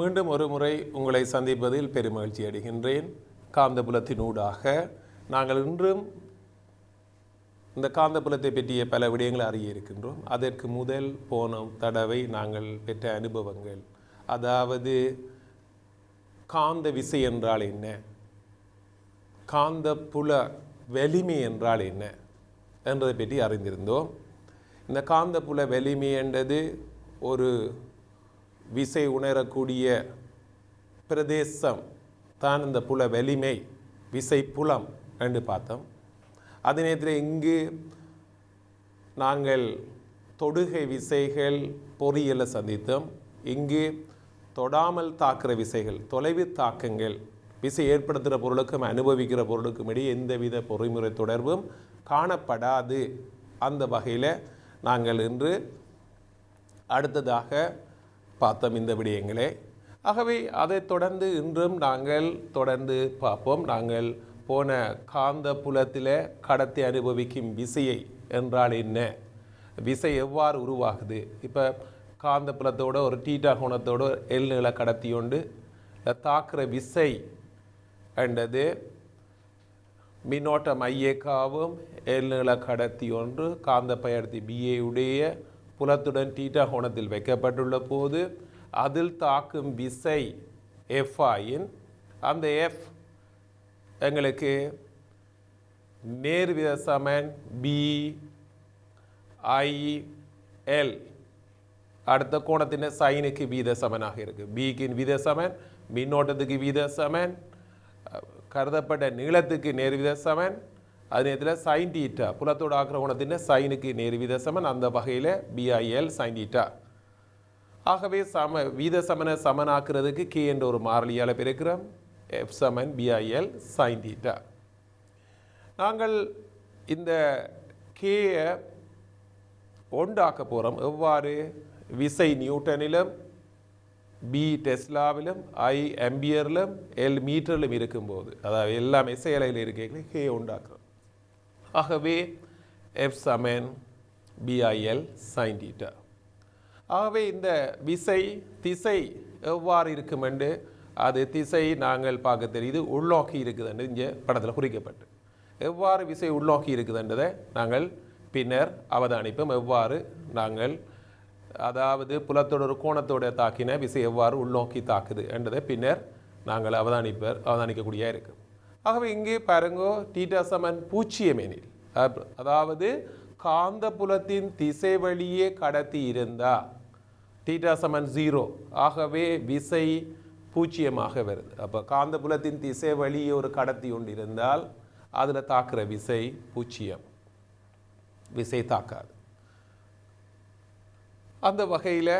மீண்டும் ஒரு முறை உங்களை சந்திப்பதில் பெருமகிழ்ச்சி அடைகின்றேன். காந்தபுலத்தினூடாக நாங்கள் இன்றும் இந்த காந்தபுலத்தை பற்றிய பல விடயங்களை அறிய இருக்கின்றோம். அதற்கு முதல் போன தடவை நாங்கள் பெற்ற அனுபவங்கள், அதாவது காந்த விசை என்றால் என்ன, காந்தப்புல வலிமை என்றால் என்ன என்றதை பற்றி அறிந்திருந்தோம். இந்த காந்தப்புல வலிமை என்றது ஒரு விசை உணரக்கூடிய பிரதேசம் தான் இந்த புல வலிமை, விசை புலம் என்று பார்த்தோம். அதே நேரத்தில் இங்கு நாங்கள் தொடுகை விசைகள் பொறியியலை சந்தித்தோம். இங்கு தொடாமல் தாக்குற விசைகள், தொலைவு தாக்கங்கள், விசை ஏற்படுத்துகிற பொருளுக்கும் அனுபவிக்கிற பொருளுக்கும் இடையே எந்தவித பொறிமுறை தொடர்பும் காணப்படாது. அந்த வகையில் நாங்கள் இன்று அடுத்ததாக பார்த்தோம் இந்த விடயங்களே. ஆகவே அதை தொடர்ந்து இன்றும் நாங்கள் தொடர்ந்து பார்ப்போம். நாங்கள் போன காந்த புலத்தில் கடத்தி அனுபவிக்கும் விசையை என்றால் என்ன, விசை எவ்வாறு உருவாகுது. இப்போ காந்த புலத்தோட ஒரு தீட்டா கோணத்தோட எல் நீள கடத்தி கொண்டு தாக்குற விசை என்றது மின்னோட்டம் ஐஏக்காவும் எல் நீள கடத்தி ஒன்று காந்த பயர்த்தி பிஏயுடைய புலத்துடன் தீட்டா கோணத்தில் வைக்கப்பட்டுள்ள போது அதில் தாக்கும் விசை எஃப் ஆயின் அந்த எஃப் எங்களுக்கு நேர்வித சமன் பி ஐ எல், அடுத்த கோணத்தின் சைனுக்கு வீத சமனாக இருக்குது. பிக்கு வீத சமன், மின்னோட்டத்துக்கு வீத சமன், கருதப்பட்ட நீளத்துக்கு நேர்வித சமன், அதே நேரத்தில் சைன் டீட்டா புலத்தோடு ஆக்கிற கோணத்தின் சைனுக்கு நேர்வித சமன். அந்த வகையில் பிஐஎல் சைன் டீட்டா. ஆகவே வீத சமனை சமனாக்குறதுக்கு கே என்ற ஒரு மாறிலியால் பிறக்கிறோம். எஃப் சமன் பிஐஎல் சைன் டீட்டா. நாங்கள் இந்த கேயை ஒன்றாக்க போகிறோம். எவ்வாறு? விசை நியூட்டனிலும், பி டெஸ்லாவிலும், ஐ ஆம்பியரிலும், எல் மீட்டரிலும் இருக்கும்போது, அதாவது எல்லாமே செயலையில் இருக்க கே உண்டாக்குறோம். ஆகவே எஃப் சமன் பிஐஎல் சைன் டீட்டா. ஆகவே இந்த விசை திசை எவ்வாறு இருக்கும் என்று, அது திசை நாங்கள் பார்க்க தெரியுது உள்நோக்கி இருக்குதுன்னு இங்கே படத்தில் குறிக்கப்பட்டு, எவ்வாறு விசை உள்நோக்கி இருக்குதுன்றதை நாங்கள் பின்னர் அவதானிப்போம். எவ்வாறு நாங்கள், அதாவது புலத்தோட ஒரு கோணத்தோட தாக்கின விசை எவ்வாறு உள்நோக்கி தாக்குது என்றதை பின்னர் நாங்கள் அவதானிக்கக்கூடிய இருக்கும். ஆகவே இங்கே பாருங்கோ, தீட்டா சமன் 0 எனில், அதாவது காந்த புலத்தின் திசை வழியே கடத்தி இருந்தால் தீட்டா சமன் 0, ஆகவே விசை 0 வருது. அப்போ காந்த புலத்தின் திசை வழியே ஒரு கடத்தி கொண்டு இருந்தால் அதில் தாக்குற விசை 0, விசை தாக்காது. அந்த வகையில்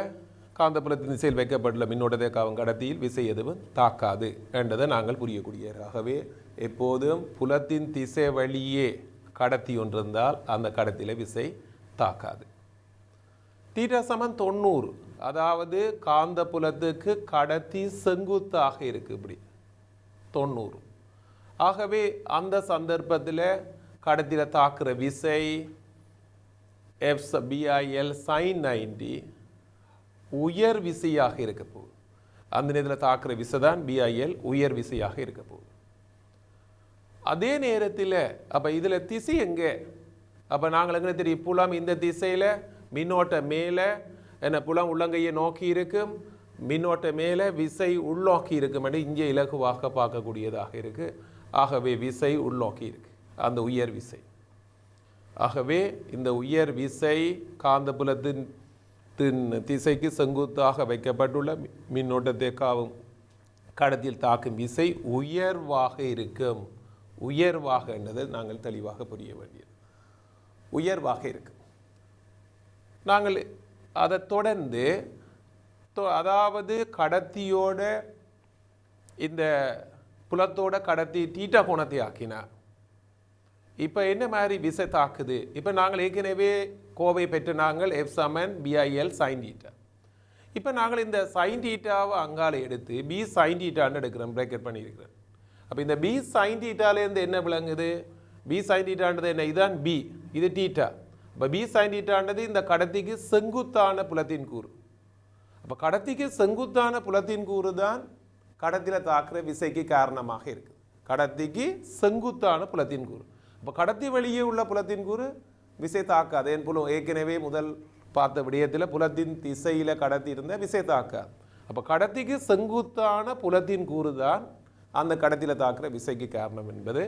காந்தப்புலத்தின் திசையில் வைக்கப்பட்டுள்ள மின்னோட்டத்தை காவும் கடத்தியில் விசை எதுவும் தாக்காது என்றதை நாங்கள் புரியக்கூடிய. ஆகவே எப்போதும் புலத்தின் திசை வழியே கடத்தி ஒன்றிருந்தால் அந்த கடத்தியில் விசை தாக்காது. தீட்டா சமன் 90, அதாவது காந்த புலத்துக்கு கடத்தி செங்குத்தாக இருக்கு, இப்படி 90. ஆகவே அந்த சந்தர்ப்பத்தில் கடத்தியில் தாக்குற விசை எஃப் பிஐஎல் சைன் 90 உயர் விசையாக இருக்க போகுது. அந்த நேரத்தில் தாக்குற விசை தான் பிஐஎல் உயர் விசையாக இருக்க போகுது. அதே நேரத்தில் அப்போ இதில் திசை எங்கே? அப்போ நாங்கள் எங்கே தெரியும், புலம் இந்த திசையில் மின்னோட்டம் மேலே, என்ன புலம் உள்ளங்கையை நோக்கி இருக்கும், மின்னோட்டம் மேலே விசை உள்நோக்கி இருக்கும் என்று இங்கே இலகுவாக பார்க்கக்கூடியதாக இருக்குது. ஆகவே விசை உள்நோக்கி இருக்கு, அந்த உயர் விசை. ஆகவே இந்த உயர் விசை காந்தப்புலத்தின் திசைக்கு செங்குத்தாக வைக்கப்பட்டுள்ள மின்னோட்டத்தை காவும் கடத்தியில் தாக்கும் விசை உயர்வாக இருக்கும். உயர்வாக என்பதை நாங்கள் தெளிவாக புரிய வேண்டியது. உயர்வாக இருக்கும். நாங்கள் அதை தொடர்ந்து, அதாவது கடத்தியோட இந்த புலத்தோட கடத்தி தீட்டா கோணத்தை ஆக்கினார். இப்போ என்ன மாதிரி விசை தாக்குது? இப்போ நாங்கள் ஏற்கனவே கோவை பெற்று நாங்கள் எஃப் சமன் பிஐஎல் சைன் டீட்டா. இப்போ நாங்கள் இந்த சைன் டீட்டாவை அங்கால எடுத்து பி சைன் டீட்டான்னு எடுக்கிறோம், பிரேக்கெட் பண்ணியிருக்கிறோம். அப்போ இந்த பி சைன் டீட்டாலேருந்து என்ன விளங்குது? பி சைன் டீட்டான்றது என்ன? இதுதான் பி, இது டீட்டா. இப்போ பி சைன் டீட்டான்றது இந்த கடத்திக்கு செங்குத்தான புலத்தின் கூறு. அப்போ கடத்திக்கு செங்குத்தான புலத்தின் கூறு தான் கடத்தியில் தாக்குற விசைக்கு காரணமாக இருக்குது. கடத்திக்கு செங்குத்தான புலத்தின் கூறு. அப்போ கடத்தி வெளியே உள்ள புலத்தின் கூறு விசை தாக்காது. என் புலம் ஏற்கனவே முதல் பார்த்த விடயத்தில் புலத்தின் திசையில் கடத்தி இருந்தால் விசை தாக்காது. அப்போ கடத்திக்கு செங்குத்தான புலத்தின் கூறு தான் அந்த கடத்தியில் தாக்குற விசைக்கு காரணம் என்பது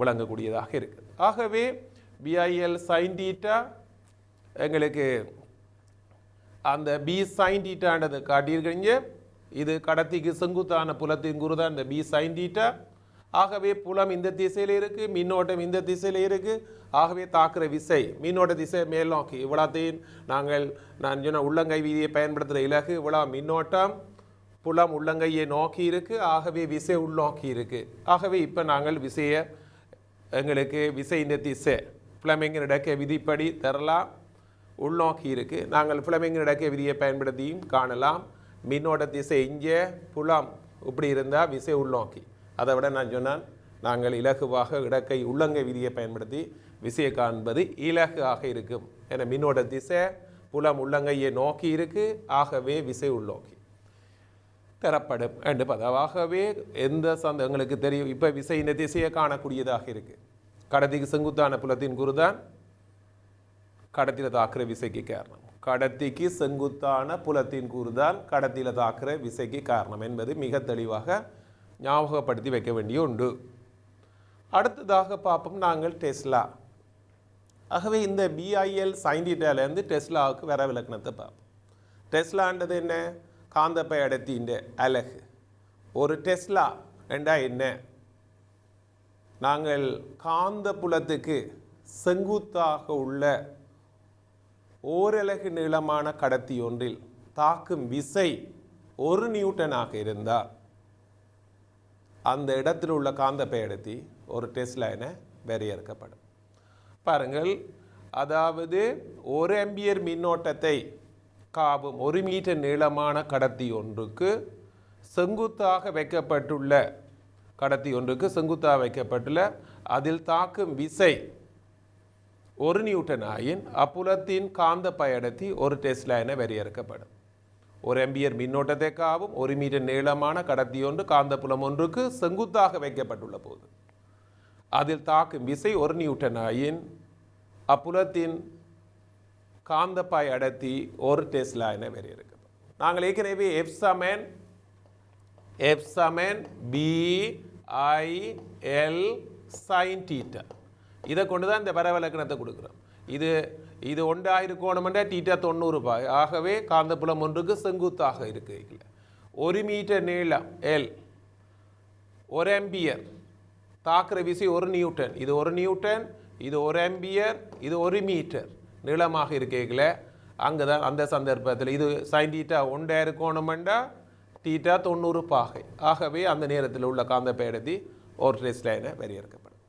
விளங்கக்கூடியதாக இருக்குது. ஆகவே பிஐஎல் சைன் தீட்டா எங்களுக்கு அந்த பி சைன் தீட்டான்றது காட்டியிருக்கீங்க. இது கடத்திக்கு செங்குத்தான புலத்தின் கூறு தான் இந்த பி சைன் தீட்டா. ஆகவே புலம் இந்த திசையில் இருக்குது, மின்னோட்டம் இந்த திசையில் இருக்குது. ஆகவே தாக்குற விசை மின்னோட்ட திசை மேல் நோக்கி. இவ்வளோத்தையும் நான் சொன்ன உள்ளங்கை வீதியை பயன்படுத்துகிற இலகு இவ்வளோ மின்னோட்டம் புலம் உள்ளங்கையை நோக்கி இருக்குது. ஆகவே விசை உள்நோக்கி இருக்குது. ஆகவே இப்போ நாங்கள் விசையை எங்களுக்கு விசை இந்த திசை ஃப்ளெமிங்கின் இடக்க விதிப்படி தரலாம். உள்நோக்கி இருக்குது. நாங்கள் ஃப்ளெமிங்கின் இடக்க விதியை பயன்படுத்தியும் காணலாம். மின்னோட்ட திசை இங்கே, புலம் இப்படி இருந்தால் விசை உள்நோக்கி. அதை விட நான் சொன்னால் நாங்கள் இலகுவாக இடக்கை உள்ளங்கை விதியை பயன்படுத்தி விசையை காண்பது இலகாக இருக்கும். என மின்னோட்ட திசை புலம் உள்ளங்கையை நோக்கி இருக்குது. ஆகவே விசை உள்நோக்கி தரப்படும் என்று பதவாகவே எந்த எங்களுக்கு தெரியும். இப்போ விசை இந்த திசையை காணக்கூடியதாக இருக்குது. கடத்திக்கு செங்குத்தான புலத்தின் கூறு தான் கடத்தியில் தாக்குற விசைக்கு காரணம். கடத்திக்கு செங்குத்தான புலத்தின் கூறு தான் கடத்தியில் தாக்குற விசைக்கு காரணம் என்பது மிக தெளிவாக ஞாபகப்படுத்தி வைக்க வேண்டிய உண்டு. அடுத்ததாக பார்ப்போம் நாங்கள் டெஸ்லா. ஆகவே இந்த பிஐஎல் சைன் தீட்டாலேருந்து டெஸ்லாவுக்கு வர விளக்கணத்தை பார்ப்போம். டெஸ்லான்றது என்ன? காந்தப்பை அடர்த்தியின் அலகு. ஒரு டெஸ்லா என்றா என்ன? நாங்கள் காந்த புலத்துக்கு செங்குத்தாக உள்ள ஓரலகு நீளமான கடத்தி ஒன்றில் தாக்கும் விசை 1 நியூட்டனாக இருந்தால் அந்த இடத்தில் உள்ள காந்தப்பை அடர்த்தி ஒரு டெஸ்லா என வரையறுக்கப்படும். பாருங்கள், அதாவது 1 ஆம்பியர் மின்னோட்டத்தை காவும் 1 மீட்டர் நீளமான கடத்தி ஒன்றுக்கு செங்குத்தாக வைக்கப்பட்டுள்ள அதில் தாக்கும் விசை 1 நியூட்டன் ஆயின் அப்புலத்தின் காந்தப்பை அடர்த்தி ஒரு டெஸ்லா என வரையறுக்கப்படும். 1 ஆம்பியர் மின்னோட்டத்தை காவும் 1 மீட்டர் நீளமான கடத்தி ஒன்று காந்தப்புலம் ஒன்றுக்கு செங்குத்தாக வைக்கப்பட்டுள்ள போது அதில் தாக்கும் விசை 1 நியூட்டன் ஆயின் அப்புலத்தின் காந்தப்பை அடர்த்தி ஒரு டெஸ்லா என வரையறுக்கப்படும். நாங்கள் ஏற்கனவே எஃப் சமன் பிஐஎல் சைன் தீட்டா இதை கொண்டு தான் இந்த வரவிலக்கணத்தை கொடுக்குறோம். இது 1000 கோணம்னா தீட்டா 90 ஆகவே காந்தப்புலம் ஒன்றுக்கு செங்குத்தாக இருக்கு. 1 மீட்டர் நீளம் எல், 1 ஆம்பியர் தாக்குற விசை 1 நியூட்டன். இது 1 நியூட்டன், இது 1 ஆம்பியர், இது 1 மீட்டர் நீளமாக இருக்கீங்கள. அங்கே தான் அந்த சந்தர்ப்பத்தில் இது சைன் தீட்டா 1000 கோணம்ண்டா தீட்டா 90 பாகை. ஆகவே அந்த நேரத்தில் உள்ள காந்தப்பை அடர்த்தி ஒரு டெஸ்லா என வரையறுக்கப்படும்.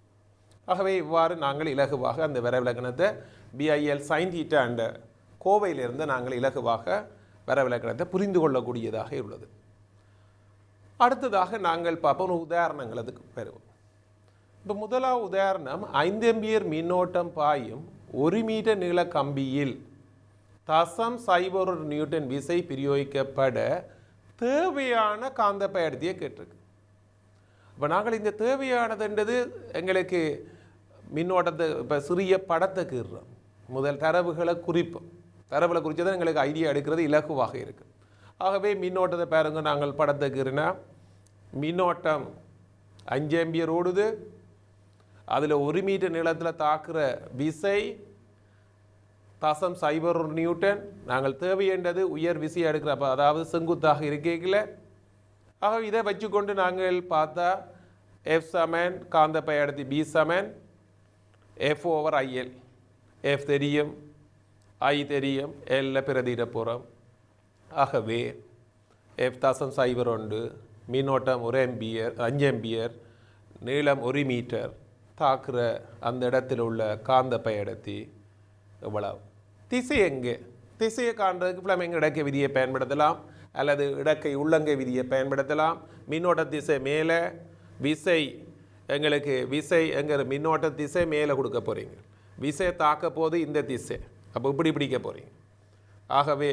ஆகவே இவ்வாறு நாங்கள் இலகுவாக அந்த வரவிலக்கணத்தை பிஐஎல் சைன் தீட்டா என்ற கோவையிலிருந்து நாங்கள் இலகுவாக வரவிலக்கணத்தை புரிந்து கொள்ளக்கூடியதாக உள்ளது. அடுத்ததாக நாங்கள் பார்ப்போம் உதாரணங்கள் அதுக்கு பெறுவோம். இப்போ முதலாவது உதாரணம் 5 ஆம்பியர் மின்னோட்டம் பாயும் 1 மீட்டர் நீள கம்பியில் 0.01 நியூட்டன் விசை பிரயோகிக்கப்பட தேவையான காந்தப்பை அடர்த்தியை கேட்டிருக்கு. இப்போ நாங்கள் இந்த தேவையானதுன்றது எங்களுக்கு மின்னோட்டத்தை இப்போ சிறிய படத்தை கீறுறோம். முதல் தரவுகளை குறிப்போம். தரவுகளை குறித்ததான் எங்களுக்கு ஐடியா எடுக்கிறது இலகுவாக இருக்குது. ஆகவே மின்னோட்டத்தை பாருங்க, நாங்கள் படத்தை கீறினா மின்னோட்டம் 5 ஆம்பியர் ஓடுது. அதில் 1 மீட்டர் நீளத்தில் தாக்குற விசை 0.01 நியூட்டன். நாங்கள் தேவையேண்டது உயர் விசையை எடுக்கிறப்ப, அதாவது செங்குத்தாக இருக்கீங்கள. ஆக இதை வச்சுக்கொண்டு நாங்கள் பார்த்தா எஃப் சமன் காந்தப்பை அடர்த்தி பி சமன் F/IL. எஃப் தெரியும், ஐ தெரியும், எல்ல பிரதியிட போகிறோம். ஆகவே எஃப் 0.01 மின்னோட்டம் 1 ஆம்பியர் 5 ஆம்பியர் நீளம் 1 மீட்டர் தாக்குற அந்த இடத்தில் உள்ள காந்தப்பை அடர்த்தி எவ்வளவு? திசை எங்கே? திசையை காண்றதுக்கு ஃப்ளெமிங் இடக்கை விதியை பயன்படுத்தலாம் அல்லது இடக்கை உள்ளங்கை விதியை பயன்படுத்தலாம். மின்னோட்ட திசை மேலே, விசை எங்களுக்கு விசை எங்கிற மின்னோட்ட திசை மேலே கொடுக்க போகிறீங்க. விசை தாக்க போது இந்த திசை, அப்போ இப்படி பிடிக்க போகிறீங்க. ஆகவே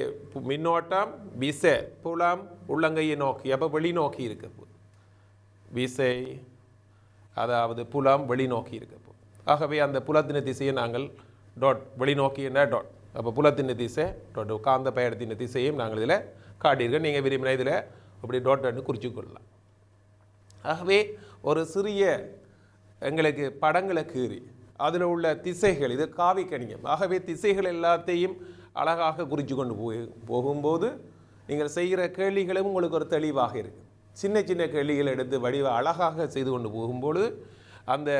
மின்னோட்டம் விசை புலம் உள்ளங்கையை நோக்கி, அப்போ வெளிநோக்கி இருக்க போகுது. விசை அதாவது புலம் வெளிநோக்கி இருக்க போகுது. ஆகவே அந்த புலத்தின் திசையை நாங்கள் டாட், வெளிநோக்கி என்ன டாட், அப்போ புலத்தின் திசை டாட், காந்த பயணத்தின் திசையும் நாங்கள் இதில் காட்டியிருக்கோம். நீங்கள் விரும்பின இதில் அப்படி டாட் குறித்து கொள்ளலாம். ஆகவே ஒரு சிறிய எங்களுக்கு படங்களை கீறி அதில் உள்ள திசைகள், இது காவி கணியம். ஆகவே திசைகள் எல்லாத்தையும் அழகாக குறித்து கொண்டு போகும்போது நீங்கள் செய்கிற கேள்விகளும் உங்களுக்கு ஒரு தெளிவாக இருக்குது. சின்ன சின்ன கேள்விகள் எடுத்து வடிவ அழகாக செய்து கொண்டு போகும்போது அந்த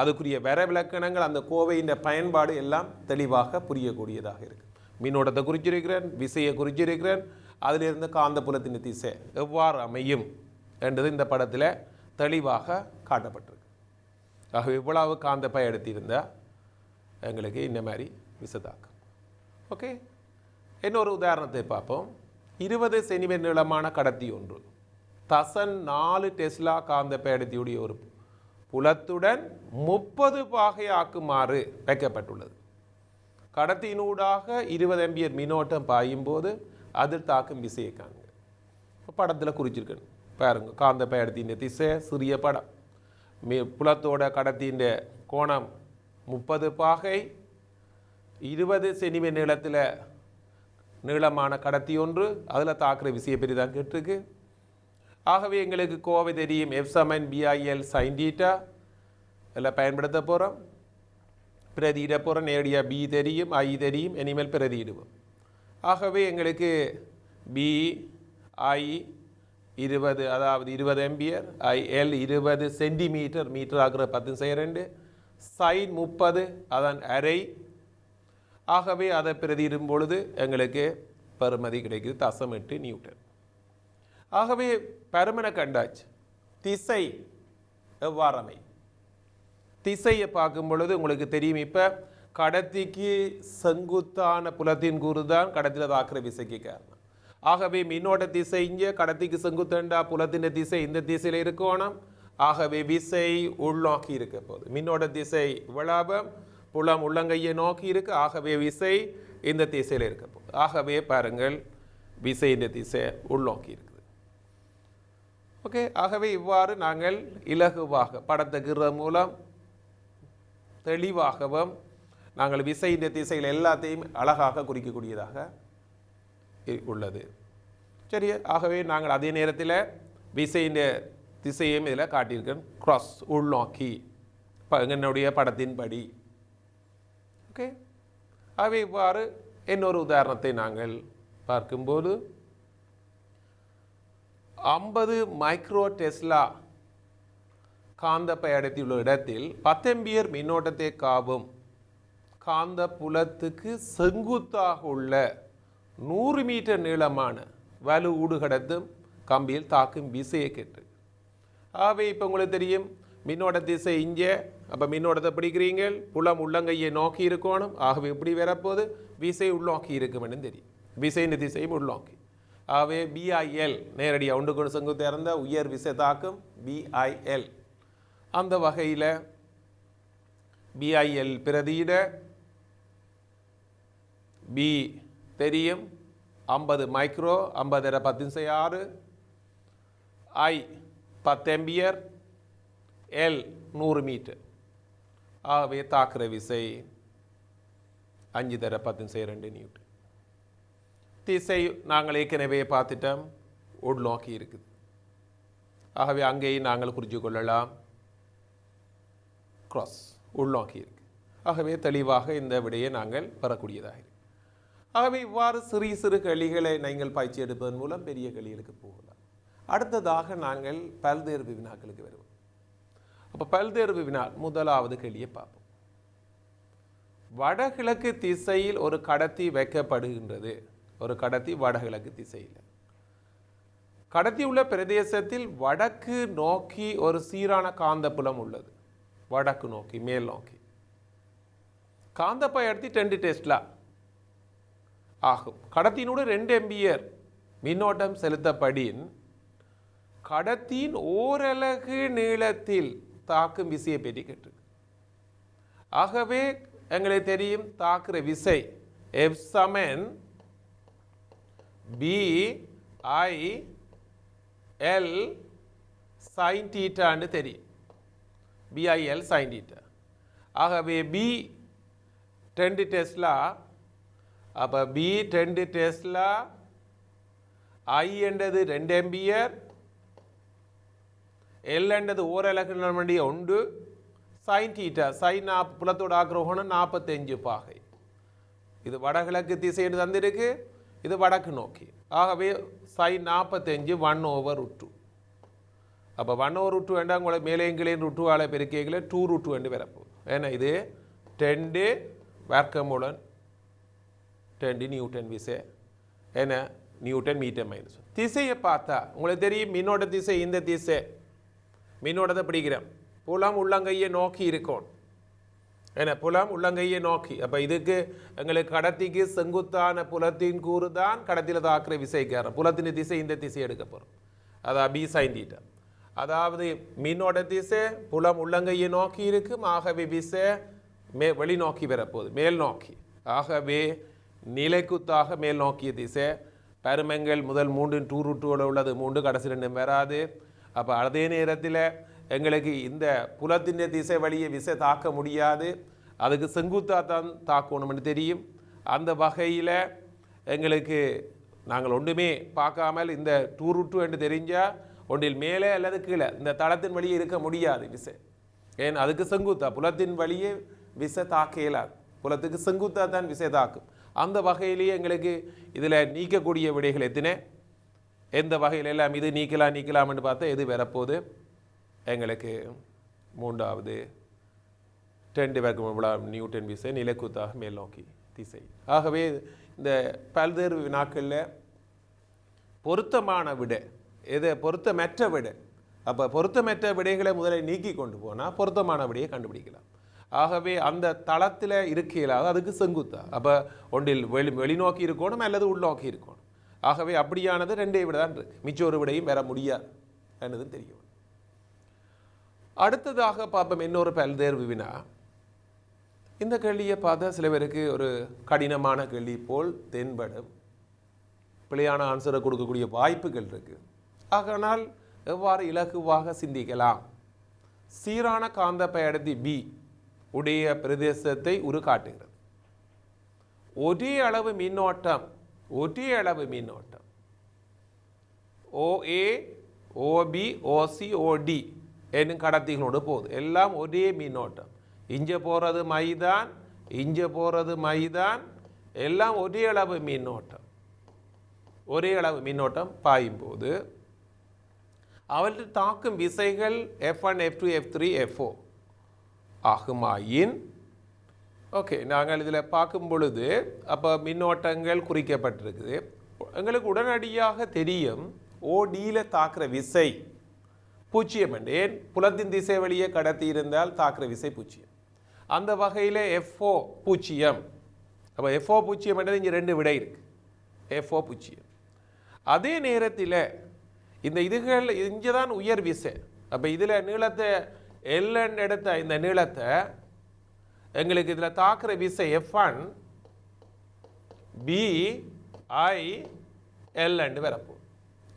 அதுக்குரிய விளக்கணங்கள், அந்த கோவையின் பயன்பாடு எல்லாம் தெளிவாக புரியக்கூடியதாக இருக்குது. மின்னோட்டத்தை குறிச்சிருக்கிறேன், விசையை குறிச்சிருக்கிறேன், அதிலிருந்து காந்த புலத்தின் திசை எவ்வாறு அமையும் என்றது இந்த படத்தில் தெளிவாக காட்டப்பட்டிருக்கு. ஆகவே இவ்வளவு காந்த பை எடுத்திருந்தால் எங்களுக்கு இந்த மாதிரி விசதாக்கம். ஓகே, இன்னொரு உதாரணத்தை பார்ப்போம். 20 சென்டிமீட்டர் நீளமான கடத்தி ஒன்று தசன் 4 டெஸ்லா காந்த பயணத்தியுடைய ஒரு புலத்துடன் 30 பாகை ஆக்குமாறு வைக்கப்பட்டுள்ளது. கடத்தியினூடாக 20 ஆம்பியர் மின்னோட்டம் பாயும் போது அதில் தாக்கும் விசையை காண்க. படத்தில் குறிச்சிருக்கணும் பாருங்க. காந்த பயணத்தின் திசை சிறிய படம், புலத்தோட கடத்தின் கோணம் 30 பாகை, 20 சென்டிமீட்டர் நீளத்தில் நீளமான கடத்தி ஒன்று, அதில் தாக்குற விசையை பற்றி தான் கேட்டிருக்கு. ஆகவே எங்களுக்கு கோவை தெரியும், F = BIL sin θ எல்லாம் பயன்படுத்த போகிறோம். பிரதியிட போகிறோம், நேரடியாக B தெரியும், I தெரியும், இனிமேல் பிரதியிடுவோம். ஆகவே எங்களுக்கு BI 20, அதாவது 20 ஆம்பியர், IL 20 சென்டிமீட்டர், மீட்டர் ஆகிற 10/2, sin 30 அதன் அரை. ஆகவே அதை பிரதியிடும் பொழுது எங்களுக்கு பெறுமதி கிடைக்குது 0.8 நியூட்டன். ஆகவே பெருமனை கண்டாச்சு. திசை எவ்வாறமை, திசையை பார்க்கும் பொழுது உங்களுக்கு தெரியும், இப்போ கடத்திக்கு செங்குத்தான புலத்தின் கூறு தான் கடத்தியில் தாக்குற விசைக்கு காரணம். ஆகவே மின்னோட்ட திசை இங்கே, கடத்திக்கு செங்குத்தண்டா புலத்தின் திசை இந்த திசையில் இருக்கணும். ஆகவே விசை உள்நோக்கி இருக்க போகுது. மின்னோட்ட திசை விளாபம், புலம் உள்ளங்கையை நோக்கி இருக்கு. ஆகவே விசை இந்த திசையில் இருக்க போகுது. ஆகவே பாருங்கள், விசை இந்த திசை உள்நோக்கி இருக்குது. ஓகே, ஆகவே இவ்வாறு நாங்கள் இலகுவாக படத்துக்குற மூலம் தெளிவாகவும் நாங்கள் விசை இந்த திசையில் எல்லாத்தையும் அழகாக குறிக்கக்கூடியதாக உள்ளது. சரி, ஆகவே நாங்கள் அதே நேரத்தில் விசையின் திசையும் இதில் காட்டியிருக்கேன், கிராஸ் உள்நோக்கி என்னுடைய படத்தின்படி. ஓகே, ஆகவே இவ்வாறு இன்னொரு உதாரணத்தை நாங்கள் பார்க்கும்போது 50 மைக்ரோ டெஸ்லா காந்த பயணத்தில் உள்ள இடத்தில் 10 ஆம்பியர் மின்னோட்டத்தை காவும் காந்த புலத்துக்கு செங்குத்தாக உள்ள 100 மீட்டர் நீளமான வலு ஊடுகடத்தும் கம்பியில் தாக்கும் விசையை கேட்டு. ஆகவே இப்போ உங்களுக்கு தெரியும், மின்னோட்ட திசை இங்கே, அப்போ மின்னோட்டத்தை பிடிக்கிறீங்க, புலம் உள்ளங்கையை நோக்கி இருக்கணும். ஆகவே இப்படி வரப்போது விசை உள்நோக்கி இருக்குமென்னு தெரியும், விசையின் திசையும் உள்நோக்கி. ஆகவே BIL நேரடியாக ஒன்றுக்கு செங்குத்து இறந்த உயர் விசை தாக்கும் BIL. அந்த வகையில் BIL பிரதியிட B தெரியும் 50 micro, 50 10/6, I 10 ampere, L 100 metre. ஆகவே தாக்குற விசை 5×10^2 நியூட்டன். திசை நாங்கள் ஏற்கனவே பார்த்துட்டோம், உள்நோக்கி இருக்குது. ஆகவே அங்கேயும் நாங்கள் குறித்து கொள்ளலாம், கிராஸ் உள்நோக்கி இருக்கு. ஆகவே தெளிவாக இந்த விடையை நாங்கள் பெறக்கூடியதாக இருக்கு. ஆகவே இவ்வாறு சிறிய சிறு கேள்விகளை நீங்கள் பயிற்சி எடுப்பதன் மூலம் பெரிய கேள்விகளுக்கு போகலாம். அடுத்ததாக நாங்கள் பல்தேர்வு வினாக்களுக்கு வருவோம். அப்போ பல்தேர்வு வினா முதலாவது கேள்வியை பார்ப்போம். வடகிழக்கு திசையில் ஒரு கடத்தி வைக்கப்படுகின்றது. ஒரு கடத்தி வடகிழக்கு திசையில், கடத்தி உள்ள பிரதேசத்தில் வடக்கு நோக்கி ஒரு சீரான காந்தப்புலம் உள்ளது. வடக்கு நோக்கி மேல் நோக்கி காந்த பயணத்தி 10 டெஸ்லா ஆகும். கடத்தினோடு 2 ஆம்பியர் மின்னோட்டம் செலுத்தப்படின் கடத்தின் ஓரலகு நீளத்தில் தாக்கும் விசையை பற்றி கேட்டு. ஆகவே எங்களுக்கு தெரியும், தாக்குற விசை F சமன் BIL sin தீட்டான்னு தெரியும். BIL sin theta. ஆகவே B 10 டெஸ்லா, அப்போ B 10 டெஸ்லா, I என்றது 2 ஆம்பியர், L என்றது ஓரலகு மணி 1, sin தீட்டா sin புலத்தோட ஆக்கிரோகணம் 45 பாகை. இது வடகிழக்கு திசைன்னு தந்திருக்கு, இது வடக்கு நோக்கி. ஆகவே sin 45 1/2. அப்போ 1/2 வேண்டாம், உங்களை மேலே எங்களையும் √2 பெருக்கிகளை 2√2 என்று வரப்போகுது. ஏன்னா இது 10 வர்க்கமுடன் 10 நியூட்டன் விசை, ஏன்னா நியூட்டன் மீட்டர் மைனஸ். திசையை பார்த்தா உங்களுக்கு தெரியும், மின்னோட்ட திசை இந்த திசை, மின்னோட்டத்தை பிடிக்கிறோம், புலம் உள்ளங்கையை நோக்கி இருக்கும். ஏன்னா புலம் உள்ளங்கையை நோக்கி. அப்போ இதுக்கு எங்களுக்கு கடத்திக்கு செங்குத்தான புலத்தின் கூறு தான் கடத்தியில் தாக்குற விசைக்காரன். புலத்தின் திசை இந்த திசை எடுக்க போகிறோம், அதான் B sin தீட்டா. அதாவது மின்னோட்ட திசை புலம் உள்ளங்கையை நோக்கி இருக்கும், ஆகவே விசை வெளிநோக்கி வரப்போகுது, மேல் நோக்கி. ஆகவே நிலைக்குத்தாக மேல் நோக்கிய திசை. பருமங்கள் முதல் 3 2√2 உள்ளது, 3 கடைசி 2 வராது. அப்போ அதே நேரத்தில் எங்களுக்கு இந்த புலத்தின் திசை வழியை விசை தாக்க முடியாது, அதுக்கு செங்குத்தாக தான் தாக்கணும்னு தெரியும். அந்த வகையில் எங்களுக்கு நாங்கள் ஒன்றுமே பார்க்காமல் இந்த 2√2 என்று தெரிஞ்சால் ஒன்றில் மேலே அல்லது கீழே இந்த தளத்தின் வழியே இருக்க முடியாது விசை. ஏன் அதுக்கு செங்குத்தா, புலத்தின் வழியே விசை தாக்க இயலாது, புலத்துக்கு செங்குத்தா தான் விசை தாக்கும். அந்த வகையிலேயே எங்களுக்கு இதில் நீக்கக்கூடிய விடைகள் எத்தனை, எந்த வகையில் எல்லாம் இது நீக்கலாம்னு பார்த்தா எது வரப்போகுது எங்களுக்கு மூன்றாவது 10 வர்க்கம் நியூட்டன் விசை நிலைக்குத்தாக மேல் நோக்கி திசை. ஆகவே இந்த பல்வேறு வினாக்களில் பொருத்தமான விடை எது, பொருத்தமற்ற விடை. அப்போ பொருத்தமற்ற விடைகளை முதலில் நீக்கி கொண்டு போனால் பொருத்தமான விடையை கண்டுபிடிக்கலாம். ஆகவே அந்த தளத்தில் இருக்கையிலாத அதுக்கு செங்குத்தா, அப்போ ஒன்றில் வெளிநோக்கி இருக்கணும் அல்லது உள்நோக்கி இருக்கணும். ஆகவே அப்படியானது 2 விட தான் இருக்கு, மிச்ச ஒரு விடையும் பெற முடியாது என்னதுன்னு தெரியும். அடுத்ததாக பார்ப்போம் இன்னொரு பல்தேர்வு வினா. இந்த கேள்வியை பார்த்தா சில பேருக்கு ஒரு கடினமான கேள்வி போல் தென்படும், பிழையான ஆன்சரை கொடுக்கக்கூடிய வாய்ப்புகள் இருக்கு. ஆகனால் எவ்வாறு இலகுவாக சிந்திக்கலாம்? சீரான காந்த பயடத்தி B உடைய பிரதேசத்தை உருக்காட்டுகிறது. ஒரே அளவு மின்னோட்டம் OA OB OC OD என்னும் கடத்திகளோடு போகுது, எல்லாம் ஒரே மின்னோட்டம். இங்கே போகிறது மைதான், இங்கே போகிறது மைதான், எல்லாம் ஒரே அளவு மின்னோட்டம் பாயும் போது அவற்றில் தாக்கும் விசைகள் F1 F2 F3 F4 ஆகுமாயின், okay நாங்கள் இதில் பார்க்கும் பொழுது அப்போ மின்னோட்டங்கள் குறிக்கப்பட்டிருக்குது. எங்களுக்கு உடனடியாக தெரியும் ODயில் தாக்குற விசை 0 என்று. ஏன், புலத்தின் திசை வழியே கடத்தி இருந்தால் தாக்குற விசை 0. அந்த வகையில் F4 0. அப்போ F4 0 என்றது இங்கே 2 விடை இருக்கு, F4 0. அதே நேரத்தில் இந்த இதுகள் இங்கே தான் உயர் விசை. அப்போ இதில் நீளத்தை L எடுத்த இந்த நீளத்தை எங்களுக்கு இதில் தாக்குற விசை F1 BIL வரப்போம்,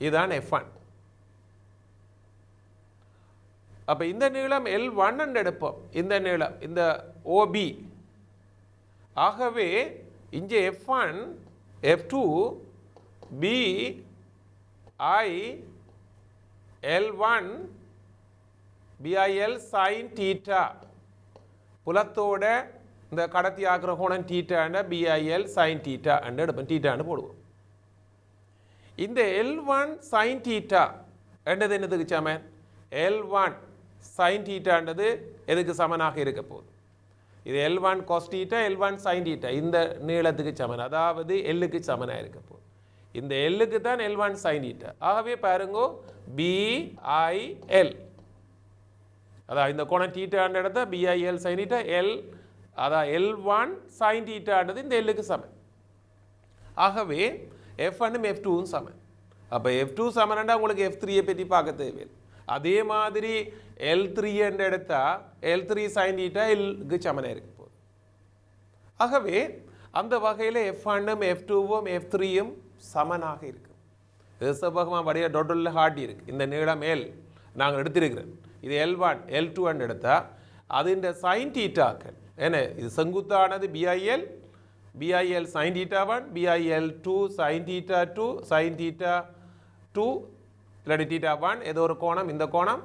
இதுதான் F1. அப்போ இந்த நீளம் L1 எடுப்போம், இந்த நீளம் இந்த OB. ஆகவே இங்கே F1 F2 BIL1 BIL sin theta, புலத்தோட இந்த கடத்தி ஆகிற கோணம் தீட்டாண்ட BIL sin தீட்டா என்று எடுப்போம், தீட்டான்னு போடுவோம். இந்த L1 sin தீட்டா என்றது என்னதுக்கு சமன்? L1 sin தீட்டான்றது எதுக்கு சமனாக இருக்க போகுது? இது L1 cos theta, L1 sin theta, இந்த நீளத்துக்கு சமன், அதாவது Lக்கு சமனாக இருக்க போகுது. இந்த Lக்கு தான் L1 sin தீட்டா. ஆகவே பாருங்க BIL, அதான் இந்த கோணம் தீட்டான்ற இடத்த BIL sin தீட்டா, அதான் L1 sin தீட்டான்றது இந்த Lக்கு சமன். ஆகவே F1ம் F2ம் சமன். அப்போ F2 சமன்டா உங்களுக்கு F3 பற்றி பார்க்க தேவையில்லை. அதே மாதிரி L3 என்ற எடுத்தா L3 sin தீட்டா Lக்கு சமனாக இருக்க போகுது. ஆகவே அந்த வகையில் F1ம் F2வும் F3யும் சமனாக இருக்கும். இது செவ்வகமாக வடிவ டொட்டலில் காட்டி இருக்குது. இந்த நீளம் L நாங்கள் எடுத்திருக்கிறோம். இது L1 L2 எடுத்தால் அது சைன் தீட்டாக்கள் என்ன, இது செங்குத்தானது BIL sin θ1 BIL2 sin θ2 sin θ2 இல்லாட்டி θ1 ஏதோ ஒரு கோணம், இந்த கோணம்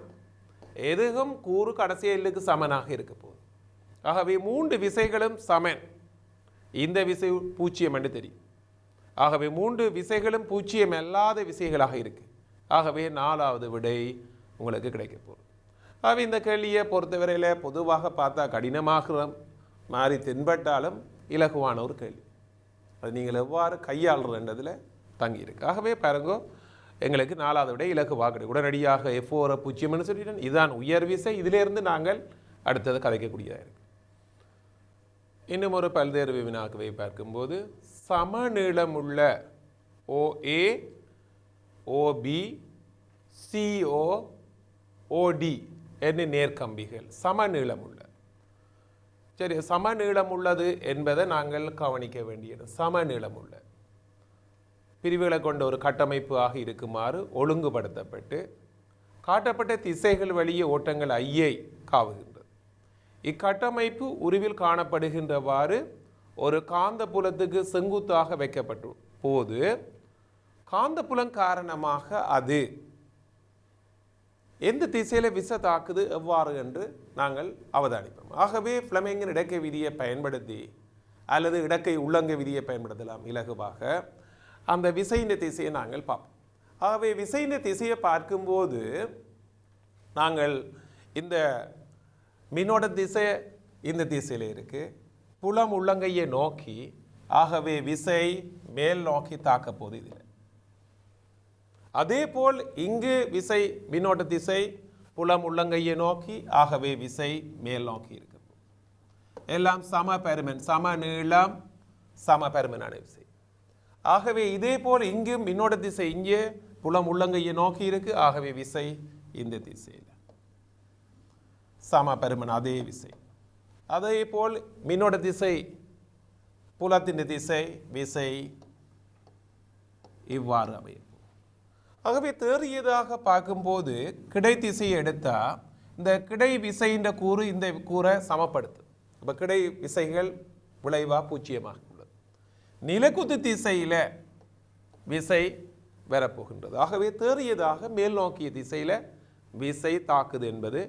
எதுவும் கூறு கடைசி எல்லுக்கு சமனாக இருக்க போகுது. ஆகவே 3 விசைகளும் சமன். இந்த விசை 0 என்று தெரியும். ஆகவே 3 விசைகளும் 0 அல்லாத விசைகளாக இருக்கு. ஆகவே 4வது விடை உங்களுக்கு கிடைக்க போகுது. ஆகவே இந்த கேள்வியை பொறுத்தவரையில் பொதுவாக பார்த்தா கடினமாகிற மாதிரி தென்பட்டாலும் இலகுவான ஒரு கேள்வி. அது நீங்கள் எவ்வாறு கையாளுறதுன்றதில் தங்கியிருக்கு. ஆகவே பாருங்க, எங்களுக்கு 4வது விட இலகுவாக கிடைக்கும். உடனடியாக F4 0ன்னு சொல்லிட்டேன். இதுதான் உயர் விசை. இதிலிருந்து நாங்கள் அடுத்தது கதைக்கக்கூடியதாக இருக்கு. இன்னும் ஒரு பல்வேறு வினாக்களை பார்க்கும்போது சமநீளமுள்ள OA OB CO OD என்ன நேர்கம்பிகள் சமநீளமுள்ள. சரி, சமநீளமுள்ளது என்பதை நாங்கள் கவனிக்க வேண்டியது. சமநீளமுள்ள பிரிவுகளை கொண்ட ஒரு கட்டமைப்பு ஆக இருக்குமாறு ஒழுங்குபடுத்தப்பட்டு காட்டப்பட்ட திசைகள் வழியே ஓட்டங்கள் ஐயை காவுகின்றது. இக்கட்டமைப்பு உருவில் காணப்படுகின்றவாறு ஒரு காந்த புலத்துக்கு செங்குத்தாக வைக்கப்பட்டு போது காந்தப்புலம் காரணமாக அது எந்த திசையில் விசை தாக்குது எவ்வாறு என்று நாங்கள் அவதானிப்போம். ஆகவே ஃப்ளெமிங்கின் இடக்கை விதியை பயன்படுத்தி அல்லது இடக்கை உள்ளங்க விதியை பயன்படுத்தலாம் இலகுவாக அந்த விசையின் திசையை நாங்கள் பார்ப்போம். ஆகவே விசையின் திசையை பார்க்கும்போது நாங்கள் இந்த மின்னோட்ட திசை இந்த திசையில் இருக்குது, புலம் உள்ளங்கையை நோக்கி. ஆகவே விசை மேல் நோக்கி தாக்க போகுது இதில். அதே போல் இங்கு விசை மின்னோட்ட திசை புலம் உள்ளங்கையை நோக்கி. ஆகவே விசை மேல் நோக்கி இருக்கு. எல்லாம் சம பருமன், சம நீளம், சம பருமனான விசை. ஆகவே இதே போல் இங்கு மின்னோட்ட திசை இங்கே புலம் உள்ளங்கையை நோக்கி இருக்கு. ஆகவே விசை இந்த திசையில் சம பருமன் அதே விசை. அதே போல் மின்னோட்ட திசை புலத்தின் திசை விசை இவ்வாறு அமையும். ஆகவே தேறியதாக பார்க்கும்போது கிடை திசையை எடுத்தால் இந்த கிடை விசையின் கூறு இந்த கூரை சமப்படுத்தும். இப்போ கிடை விசைகள் விளைவாக 0 உள்ளது. நிலக்குத்து திசையில் விசை வரப்போகின்றது. ஆகவே தேறியதாக மேல் நோக்கிய திசையில் விசை தாக்குது என்பது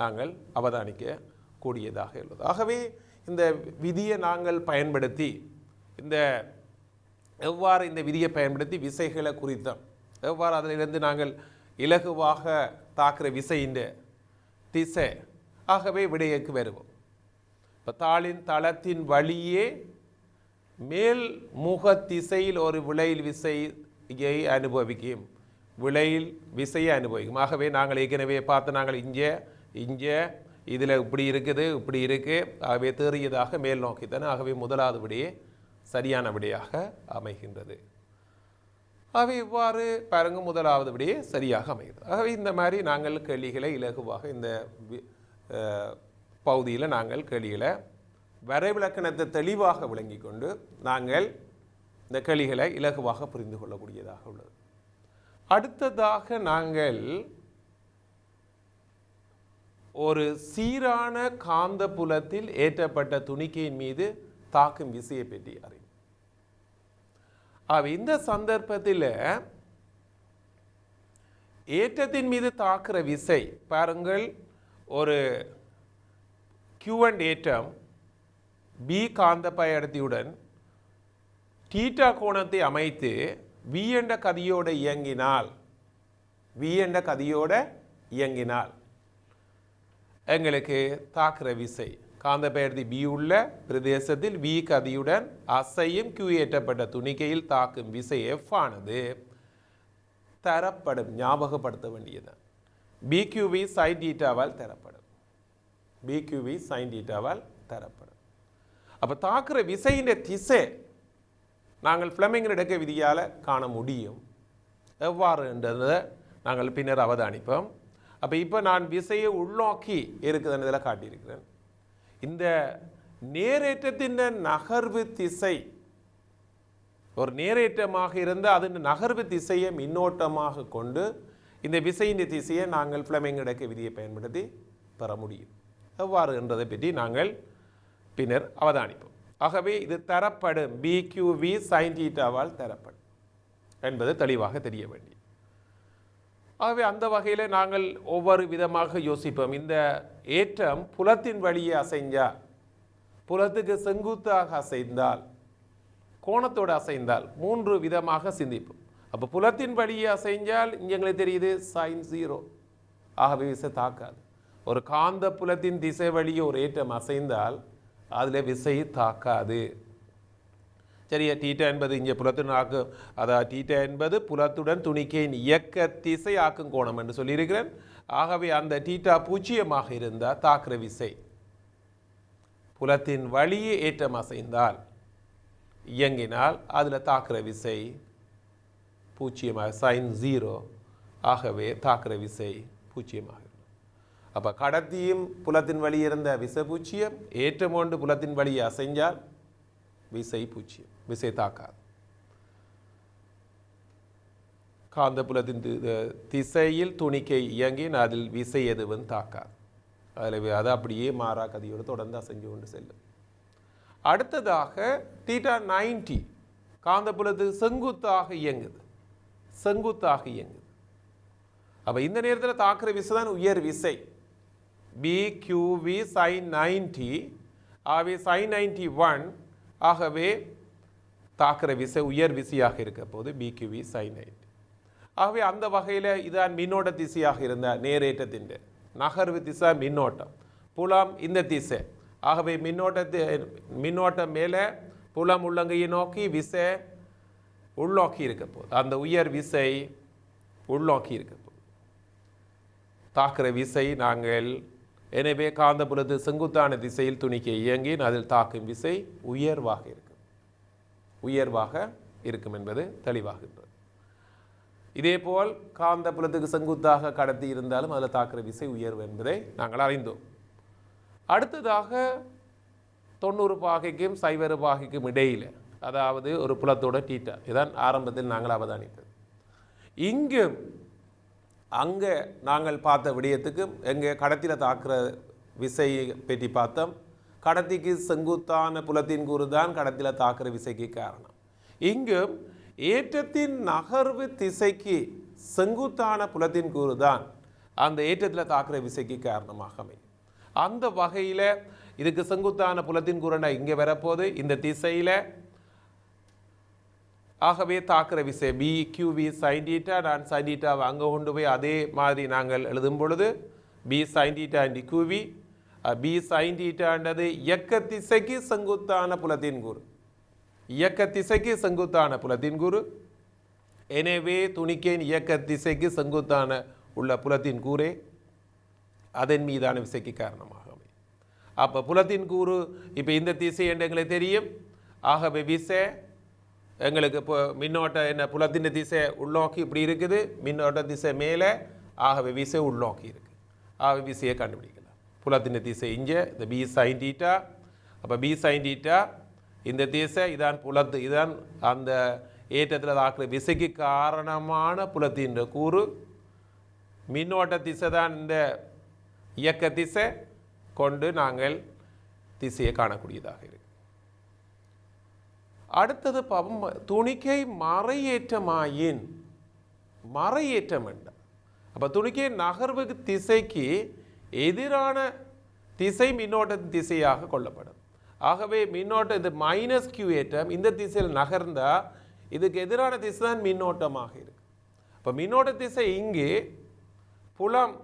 நாங்கள் அவதானிக்க கூடியதாக உள்ளது. ஆகவே இந்த விதியை நாங்கள் பயன்படுத்தி எவ்வாறு இந்த விதியை பயன்படுத்தி விசைகளை குறித்தோம், எவ்வாறு அதிலிருந்து நாங்கள் இலகுவாக தாக்குற விசையின் திசை. ஆகவே விடையக்கு வருவோம். இப்போ தாளின் தளத்தின் வழியே மேல் முக திசையில் ஒரு விளையில் விசையை அனுபவிக்கும், விளையில் விசையை அனுபவிக்கும். ஆகவே நாங்கள் ஏற்கனவே பார்த்து நாங்கள் இங்கே இதில் இப்படி இருக்குது, இப்படி இருக்குது. ஆகவே தேறியதாக மேல் நோக்கித்தானே. ஆகவே முதலாவது விடையே சரியான விடையாக அமைகின்றது. ஆகவே இவ்வாறு பாருங்க, முதலாவது விடையே சரியாக அமைகிறது. ஆகவே இந்த மாதிரி நாங்கள் கேள்விகளை இலகுவாக இந்த பகுதியில் நாங்கள் கேள்விகளை வரைவிலக்கணத்தை தெளிவாக விளங்கி கொண்டு நாங்கள் இந்த கேள்விகளை இலகுவாக புரிந்து கொள்ளக்கூடியதாக உள்ளது. அடுத்ததாக நாங்கள் ஒரு சீரான காந்த புலத்தில் ஏற்றப்பட்ட துணிக்கையின் மீது தாக்கும் விசையை பற்றி அறியும். இந்த சந்தர்ப்பத்தில் ஏற்றத்தின் மீது தாக்குற விசை பாருங்கள், ஒரு Q1 ஏற்றம் B காந்த பயடத்தியுடன் தீட்டா கோணத்தை அமைத்து V என்ற கதியோடு இயங்கினால் எங்களுக்கு தாக்குற விசை காந்த பெயர்த்தி B உள்ள பிரதேசத்தில் V கதியுடன் அசையும் Q ஏற்றப்பட்ட துணிக்கையில் தாக்கும் விசை F ஆனது தரப்படும். ஞாபகப்படுத்த வேண்டியது BQV sin θவால் தரப்படும். BQV sin θவால் தரப்படும். அப்போ தாக்குற விசையின் திசை நாங்கள் ஃப்ளெமிங்கின் இடக்கை விதியால் காண முடியும். எவ்வாறு என்றதை நாங்கள் பின்னர் அவதானிப்போம். அப்போ இப்போ நான் விசையை உள்நோக்கி இருக்குதுன்னு இதில் காட்டியிருக்கிறேன். இந்த நேரேற்றத்தின் நகர்வு திசை ஒரு நேரேற்றமாக இருந்தால் அதன் நகர்வு திசையை மின்னோட்டமாக கொண்டு இந்த விசையின் திசையை நாங்கள் ஃப்ளெமிங் இடக்க விதியை பயன்படுத்தி பெற முடியும். எவ்வாறு என்றதை பற்றி நாங்கள் பின்னர் அவதானிப்போம். ஆகவே இது தரப்படும் BQV sin θவால் தரப்படும் என்பது தெளிவாக தெரிய வேண்டியது. ஆகவே அந்த வகையில் நாங்கள் ஒவ்வொரு விதமாக யோசிப்போம். இந்த ஏற்றம் புலத்தின் வழியே அசைஞ்சால், புலத்துக்கு செங்குத்தாக அசைந்தால், கோணத்தோடு அசைந்தால் 3 விதமாக சிந்திப்போம். அப்போ புலத்தின் வழியே அசைஞ்சால் இங்கே எங்களுக்கு தெரியுது sin 0, ஆகவே விசை தாக்காது. ஒரு காந்த புலத்தின் திசை வழியே ஒரு ஏற்றம் அசைந்தால் அதில் விசை தாக்காது. சரியா? தீட்டா என்பது இங்கே புலத்தின் ஆக்கும், அதாவது தீட்டா என்பது புலத்துடன் துணிக்கையின் இயக்க திசை ஆக்கும் கோணம் என்று சொல்லியிருக்கிறேன். ஆகவே அந்த தீட்டா பூஜ்ஜியமாக இருந்தால் தாக்குற விசை புலத்தின் வழியே ஏற்றம் அசைந்தால் இயங்கினால் அதில் தாக்குற விசை பூஜ்ஜியமாக sin 0, ஆகவே தாக்குற விசை பூஜ்ஜியமாக. அப்போ கடத்தியும் புலத்தின் வழி இருந்த விசை பூஜ்ஜியம், ஏற்றம் கொண்டு புலத்தின் வழியை அசைஞ்சால் விசை பூஜ்ஜியம், விசை தாக்காது. காந்த புலத்தின் திசையில் துணிக்கை இயங்கின் அதில் விசை எதுவும் தாக்காது. அதில் அது அப்படியே மாறா கதியோடு தொடர்ந்து அசைஞ்சு கொண்டு செல்லும். அடுத்ததாக θ90 காந்த புலத்துக்கு செங்குத்தாக இயங்குது, செங்குத்தாக இயங்குது. அப்போ இந்த நேரத்தில் தாக்குற விசை தான் உயர் விசை BQV sin 90. ஆகவே sin 91, ஆகவே தாக்குற விசை உயர் விசையாக இருக்க போது BQV sin 90. ஆகவே அந்த வகையில் இதான் மின்னோட்ட திசையாக இருந்தால் நேரேற்றத்தின் நகர்வு திசை மின்னோட்டம், புலம் இந்த திசை. ஆகவே மின்னோட்டம் மேலே புலம் உள்ளங்கையை நோக்கி விசை உள்நோக்கி இருக்க போகுது. அந்த உயர் விசை உள்நோக்கி இருக்க போகுது. தாக்குற விசை நாங்கள் எனவே காந்தப்புலத்து செங்குத்தான திசையில் துணிக்கை இயங்கி அதில் தாக்கும் விசை உயர்வாக இருக்கும் என்பது தெளிவாகின்றது. இதேபோல் காந்தப்புலத்துக்கு செங்குத்தாக கடத்தி இருந்தாலும் அதில் தாக்குற விசை உயர்வு என்பதை நாங்கள் அறிந்தோம். அடுத்ததாக 90 பாகைக்கும் 0 பாகைக்கும் இடையில், அதாவது ஒரு புலத்தோட தீட்டா, இதான் ஆரம்பத்தில் நாங்கள் அவதானித்தது. இங்கும் அங்கே நாங்கள் பார்த்த விடயத்துக்கும் எங்கே கடத்தியில் தாக்குற விசையை பற்றி பார்த்தோம். கடத்திக்கு செங்குத்தான புலத்தின் கூறு தான் கடத்தியில் தாக்குற விசைக்கு காரணம். இங்கும் ஏற்றத்தின் நகர்வு திசைக்கு செங்குத்தான புலத்தின் கூறு தான் அந்த ஏற்றத்தில் தாக்குற விசைக்கு காரணமாக அமையும். அந்த வகையில் இதுக்கு செங்குத்தான புலத்தின் கூறுனா இங்கே வரப்போது இந்த திசையில். ஆகவே தாக்குற விசை BQV sin θ, நான் sin θ அங்கே கொண்டு போய் அதே மாதிரி நாங்கள் எழுதும் பொழுது B sin θ × QV. B sin θன்றது இயக்க திசைக்கு செங்குத்தான புலத்தின் கூறு, இயக்க திசைக்கு செங்குத்தான புலத்தின் கூறு. எனவே துணிக்கையின் இயக்க திசைக்கு செங்குத்தான உள்ள புலத்தின் கூறே அதன் மீதான விசைக்கு காரணமாக அமையும். அப்போ புலத்தின் கூறு இப்போ இந்த திசை என்று எங்களுக்கு தெரியும். ஆகவே விசை எங்களுக்கு இப்போ மின்னோட்டம் என்ன, புலத்தின் திசை உள்நோக்கி இப்படி இருக்குது, மின்னோட்ட திசை மேலே, ஆகவே விசை உள்நோக்கி இருக்குது. ஆகவே விசையை கண்டுபிடிக்கலாம். புலத்தின் திசை இங்கே இந்த B sin θ. அப்போ B sin θ இந்த திசை இதான் புலத்து, இதான் அந்த ஏற்றத்தில் தாக்குற விசைக்கு காரணமான புலத்தின் கூறு. மின்னோட்ட திசை தான் இந்த இயக்க திசை கொண்டு நாங்கள் திசையை காணக்கூடியதாக இருக்கு. அடுத்தது பாவம் துணிக்கை மறையேற்றமாயின், மறையேற்றம் என்றால் அப்போ துணிக்கை நகர்வு திசைக்கு எதிரான திசை மின்னோட்டத்தின் திசையாக கொள்ளப்படும். ஆகவே மின்னோட்டம் இது -Q ஏற்றம் இந்த திசையில் நகர்ந்தால் இதுக்கு எதிரான திசை தான் மின்னோட்டமாக இருக்கு. இப்போ மின்னோட்ட திசை இங்கே, புலம்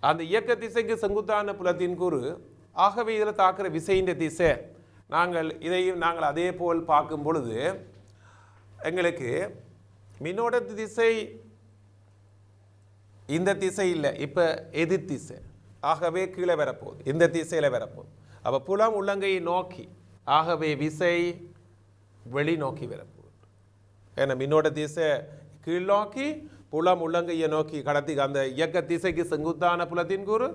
அந்த இயக்க திசைக்கு செங்குத்தான புலத்தின் கூறு. ஆகவே இதில் தாக்குற விசையின் திசை இதையும் நாங்கள் அதே போல் பார்க்கும் பொழுது எங்களுக்கு மின்னோட்ட திசை இந்த திசை இல்லை, இப்போ எதிர் திசை. ஆகவே கீழே வரப்போகுது, இந்த திசையில் வரப்போகுது. அப்போ புலம் உள்ளங்கையை நோக்கி, ஆகவே விசை வெளிநோக்கி வரப்போகுது. ஏன்னா மின்னோட்ட திசை கீழ் நோக்கி, புலம் உள்ளங்கையை நோக்கி கடத்தி அந்த இயக்க திசைக்கு செங்குத்தான புலத்தின் கூறு.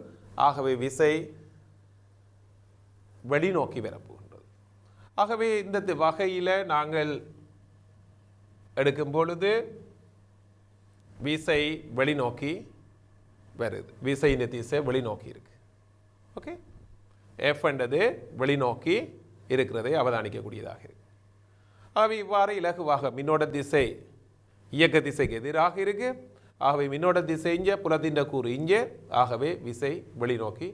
ஆகவே விசை வெளிநோக்கி வரப்போகின்றது. ஆகவே இந்த வகையில் நாங்கள் எடுக்கும் பொழுது விசை வெளிநோக்கி வருது, விசையின் திசை வெளிநோக்கி இருக்கு. ஓகே, எஃப் என்றது வெளிநோக்கி இருக்கிறதை அவதானிக்கக்கூடியதாக இருக்கு. ஆகவே இவ்வாறு இலகுவாக மின்னோட்ட திசை இயக்க திசைக்கு எதிராக இருக்கு. ஆகவே மின்னோட்ட திசை இங்கே, புலத்தின் கூறு இங்கே, ஆகவே விசை வெளிநோக்கி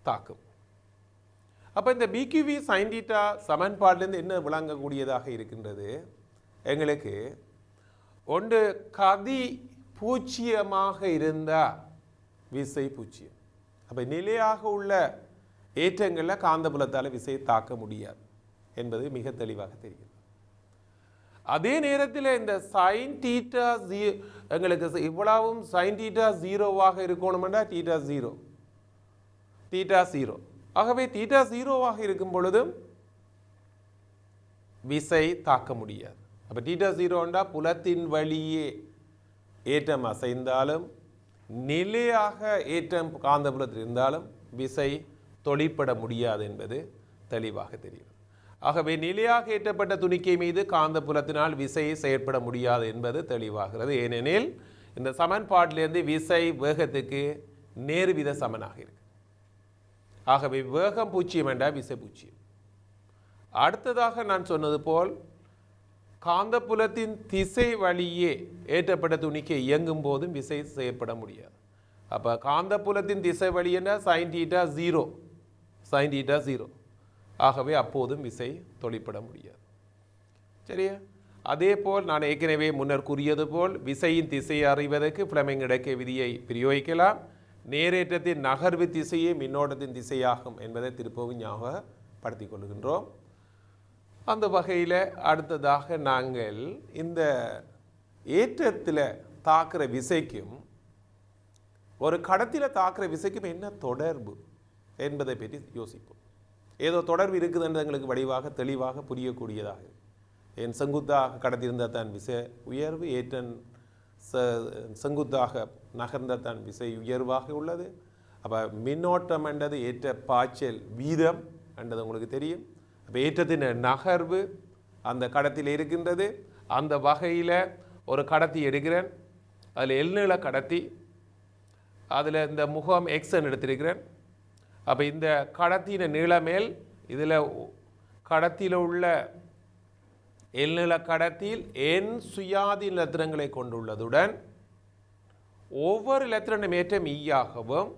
தாக்கும். அப்போ இந்த பிக்யூவி சைன் தீட்டா சமன்பாட்டிலேருந்து என்ன விளங்கக்கூடியதாக இருக்கின்றது? எங்களுக்கு ஒன்று கதி பூச்சியமாக இருந்தால் விசை பூச்சியம். அப்போ நிலையாக உள்ள ஏற்றங்களில் காந்தபுலத்தால் விசையை தாக்க முடியாது என்பது மிக தெளிவாக தெரிகிறது. அதே நேரத்தில் இந்த சைன் தீட்டா எங்களுக்கு இவ்வளவும் சைன் தீட்டா ஜீரோவாக இருக்கணும்னா தீட்டா ஜீரோ. ஆகவே தீட்டா ஜீரோவாக இருக்கும் பொழுதும் விசை தாக்க முடியாது. அப்போ தீட்டா ஜீரோண்டா புலத்தின் வழியே ஏற்றம் அசைந்தாலும் நிலையாக ஏற்றம் காந்தபுலத்தில் இருந்தாலும் விசை தொழிற்பட முடியாது என்பது தெளிவாக தெரியும். ஆகவே நிலையாக ஏற்றப்பட்ட துணிக்கை மீது காந்தபுலத்தினால் விசை செயற்பட முடியாது என்பது தெளிவாகிறது. ஏனெனில் இந்த சமன்பாட்டிலிருந்து விசை வேகத்துக்கு நேர்வித சமனாக இருக்கு. ஆகவே வேகம் பூச்சியம் என்றால் விசை பூச்சியம். அடுத்ததாக நான் சொன்னது போல் காந்தப்புலத்தின் திசை வழியே ஏற்றப்பட்ட துணிக்கை இயங்கும் போதும் விசை செயற்பட முடியாது. அப்போ காந்தப்புலத்தின் திசை வழி என்ன? Sine theta zero. ஆகவே அப்போதும் விசை தொழிற்பட முடியாது. சரியா? அதே போல் நான் ஏற்கனவே முன்னர் கூறியது போல் விசையின் திசையை அறிவதற்கு ஃப்ளெமிங் இடைக்கை விதியை பிரயோகிக்கலாம். நேரேற்றத்தின் நகர்வு திசையே மின்னோட்டத்தின் திசையாகும் என்பதை திருப்பவும் ஞாபகப்படுத்திக் கொள்கின்றோம். அந்த வகையில் அடுத்ததாக நாங்கள் இந்த ஏற்றத்தில் தாக்குற விசைக்கும் ஒரு கடத்தில் தாக்குற விசைக்கும் என்ன தொடர்பு என்பதை பற்றி யோசிப்போம். ஏதோ தொடர்பு இருக்குதுன்னு எங்களுக்கு வடிவாக தெளிவாக புரியக்கூடியதாக. என் செங்குத்தாக கடத்தியிருந்தால் தான் விசை உயர்வு, ஏற்றன் செங்குத்தாக நகர்ந்தால் தான் விசை உயர்வாக உள்ளது. அப்போ மின்னோட்டம் என்றது ஏற்ற பாய்ச்சல் வீதம் என்றது உங்களுக்கு தெரியும். அப்போ ஏற்றத்தின் நகர்வு அந்த கடத்தில் இருக்கின்றது. அந்த வகையில் ஒரு கடத்தி எடுக்கிறேன், அதில் எல்நீள கடத்தி, அதில் இந்த முகம் எக்ஸ்ன்னு எடுத்திருக்கிறேன். அப்போ இந்த கடத்தின நீளமேல் இதில் கடத்தியில் உள்ள எல்நீள கடத்தியில் என் சுயாதீன இலத்திரங்களை கொண்டுள்ளதுடன் ஒவ்வொரு இலத்திரனும் ஏற்றம் ஈயாகவும்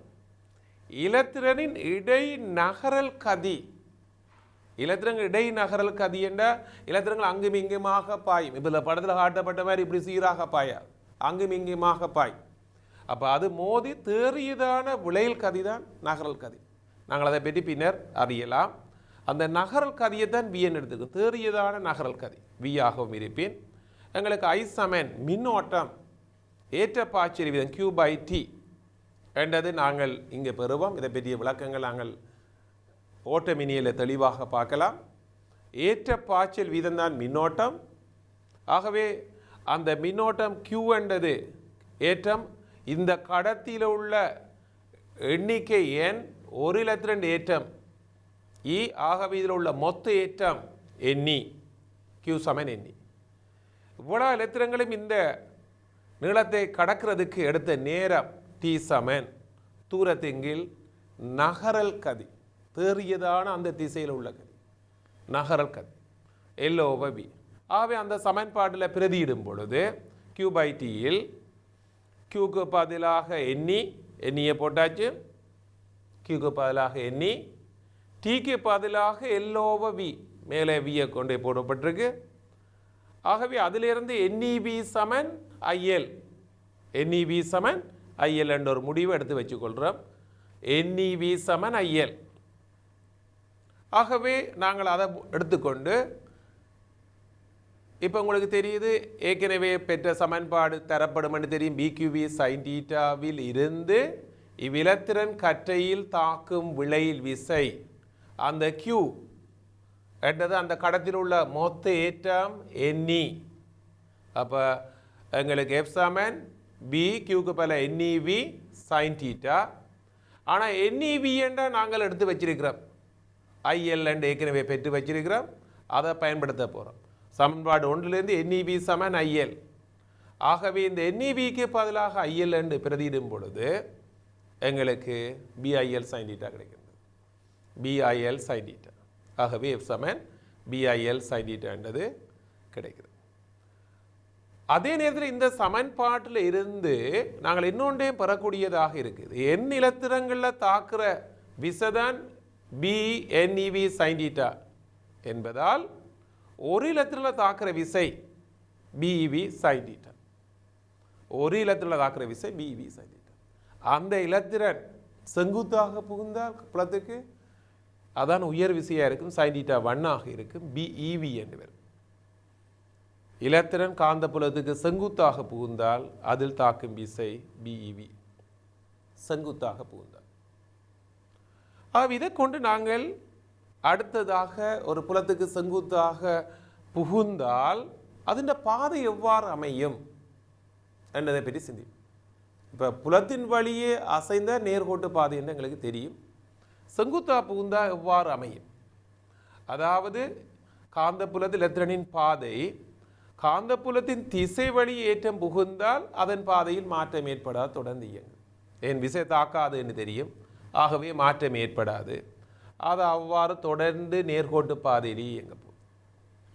இலத்திரனின் இடை நகரல் கதி, இலத்திரங்கள் இடை நகரல் கதி என்றால் இலத்திரங்கள் அங்கும் இங்குமாக பாயும். இப்போ இந்த படத்தில் காட்டப்பட்ட மாதிரி இப்படி சீராக பாயா, அங்கும் இங்குமாக பாய். அப்போ அது மோதி தேறியதான விளையல் கதி தான் நகரல் கதி. நாங்கள் அதை பற்றி பின்னர் அறியலாம். அந்த நகரல் கதியை தான் வியன் எடுத்துக்கும். தேறியதான நகரல் கதி வியாகவும் இருப்பேன். எங்களுக்கு ஐ சமன் மின்னோட்டம் ஏற்ற பாய்ச்சல் வீதம் Q/T என்றது நாங்கள் இங்கே பெறுவோம். இதை பற்றிய விளக்கங்கள் நாங்கள் ஓட்டமினியில் தெளிவாக பார்க்கலாம். ஏற்ற பாய்ச்சல் வீதம் தான் மின்னோட்டம். ஆகவே அந்த மின்னோட்டம் Q என்றது ஏற்றம். இந்த கடத்தியில் உள்ள எண்ணிக்கை எண், ஒரு இலத்திரன் ஏற்றம் இ. ஆகவே இதில் உள்ள மொத்த ஏற்றம் எண்ணி, Q சமன் எண்ணி. இவ்வளவு இலத்திரங்களும் இந்த நீளத்தை கடக்கிறதுக்கு எடுத்த நேரம் T சமன் தூரத்தின்கீழ் நகரல் கதி, தேறியதான அந்த திசையில் உள்ள கதி, நகரல் கதி L/V. ஆகவே அந்த சமன்பாட்டில் பிரதியிடும் பொழுது Q/Tயில் Qக்கு பதிலாக எண்ணியை போட்டாச்சு, Qக்கு பதிலாக எண்ணி, Tக்கு பதிலாக L/V மேலே வியை கொண்டே போடப்பட்டிருக்கு. ஆகவே அதிலிருந்து NEV சமன் IL, NEV சமன் IL என்ற ஒரு முடிவை எடுத்து வச்சுக்கொள்கிறோம். NEV சமன் IL. ஆகவே நாங்கள் அதை எடுத்துக்கொண்டு இப்போ உங்களுக்கு தெரியுது, ஏற்கனவே பெற்ற சமன்பாடு தரப்படும் என்று தெரியும். BQV sin தீட்டாவில் இருந்து இவ்விலத்திரன் கற்றையில் தாக்கும் விளையில் விசை அந்த Q என்றது அந்த கடத்தில் உள்ள மொத்த ஏற்றம் NE. அப்போ எங்களுக்கு F சமன் B, Qக்கு பல NEV sin தீட்டா. ஆனால் NEV என்ற நாங்கள் எடுத்து வச்சிருக்கிறோம். IL ஏற்கனவே பெற்று வச்சிருக்கிறோம், அதை பயன்படுத்த போகிறோம். சமன்பாடு 1லேருந்து NEB சமன் IL. ஆகவே இந்த NEBக்கு பதிலாக IL என்று பிரதியிடும் பொழுது எங்களுக்கு BIL sin θ கிடைக்கின்றது. BIL sin θ. ஆகவே F சமன் BIL sin θ என்றது கிடைக்கிறது. அதே நேரத்தில் இந்த சமன்பாட்டில் இருந்து நாங்கள் இன்னொன்றையும் பெறக்கூடியதாக இருக்குது. எண் இலத்திரங்களில் தாக்குற விசைதான் BNEV sin θ என்பதால் ஒரு இலத்திரத்தில் தாக்குற விசை BEV sin θ. ஒரு இலத்திரத்தில் தாக்குற விசை BEV sin θ. அந்த இலத்திரன் செங்குத்தாக புகுந்தால் புலத்துக்கு அதான் உயர் விசையாக இருக்கும், sin θ 1 ஆக இருக்கும், BEV என்று வரும். இலத்திரன் காந்த புலத்துக்கு செங்குத்தாக புகுந்தால் அதில் தாக்கும் விசை BEV, செங்குத்தாக புகுந்தால். இதை கொண்டு நாங்கள் அடுத்ததாக ஒரு புலத்துக்கு செங்குத்தாக புகுந்தால் அதன் பாதை எவ்வாறு அமையும் என்பதை பற்றி சிந்திப்போம். இப்போ புலத்தின் வழியே அசைந்த நேர்கோட்டு பாதை என்று எங்களுக்கு தெரியும். செங்குத்தாக புகுந்தால் எவ்வாறு அமையும்? அதாவது காந்த புலத்தில் இலத்திரனின் பாதை காந்தப்புலத்தின் திசை வழி ஏற்றம் புகுந்தால் அதன் பாதையில் மாற்றம் ஏற்படாது, தொடர்ந்து இயங்கும். என் விசை தாக்காது என்று தெரியும், ஆகவே மாற்றம் ஏற்படாது. அது அவ்வாறு தொடர்ந்து நேர்கோட்டு பாதையிலே இயங்க போகும்.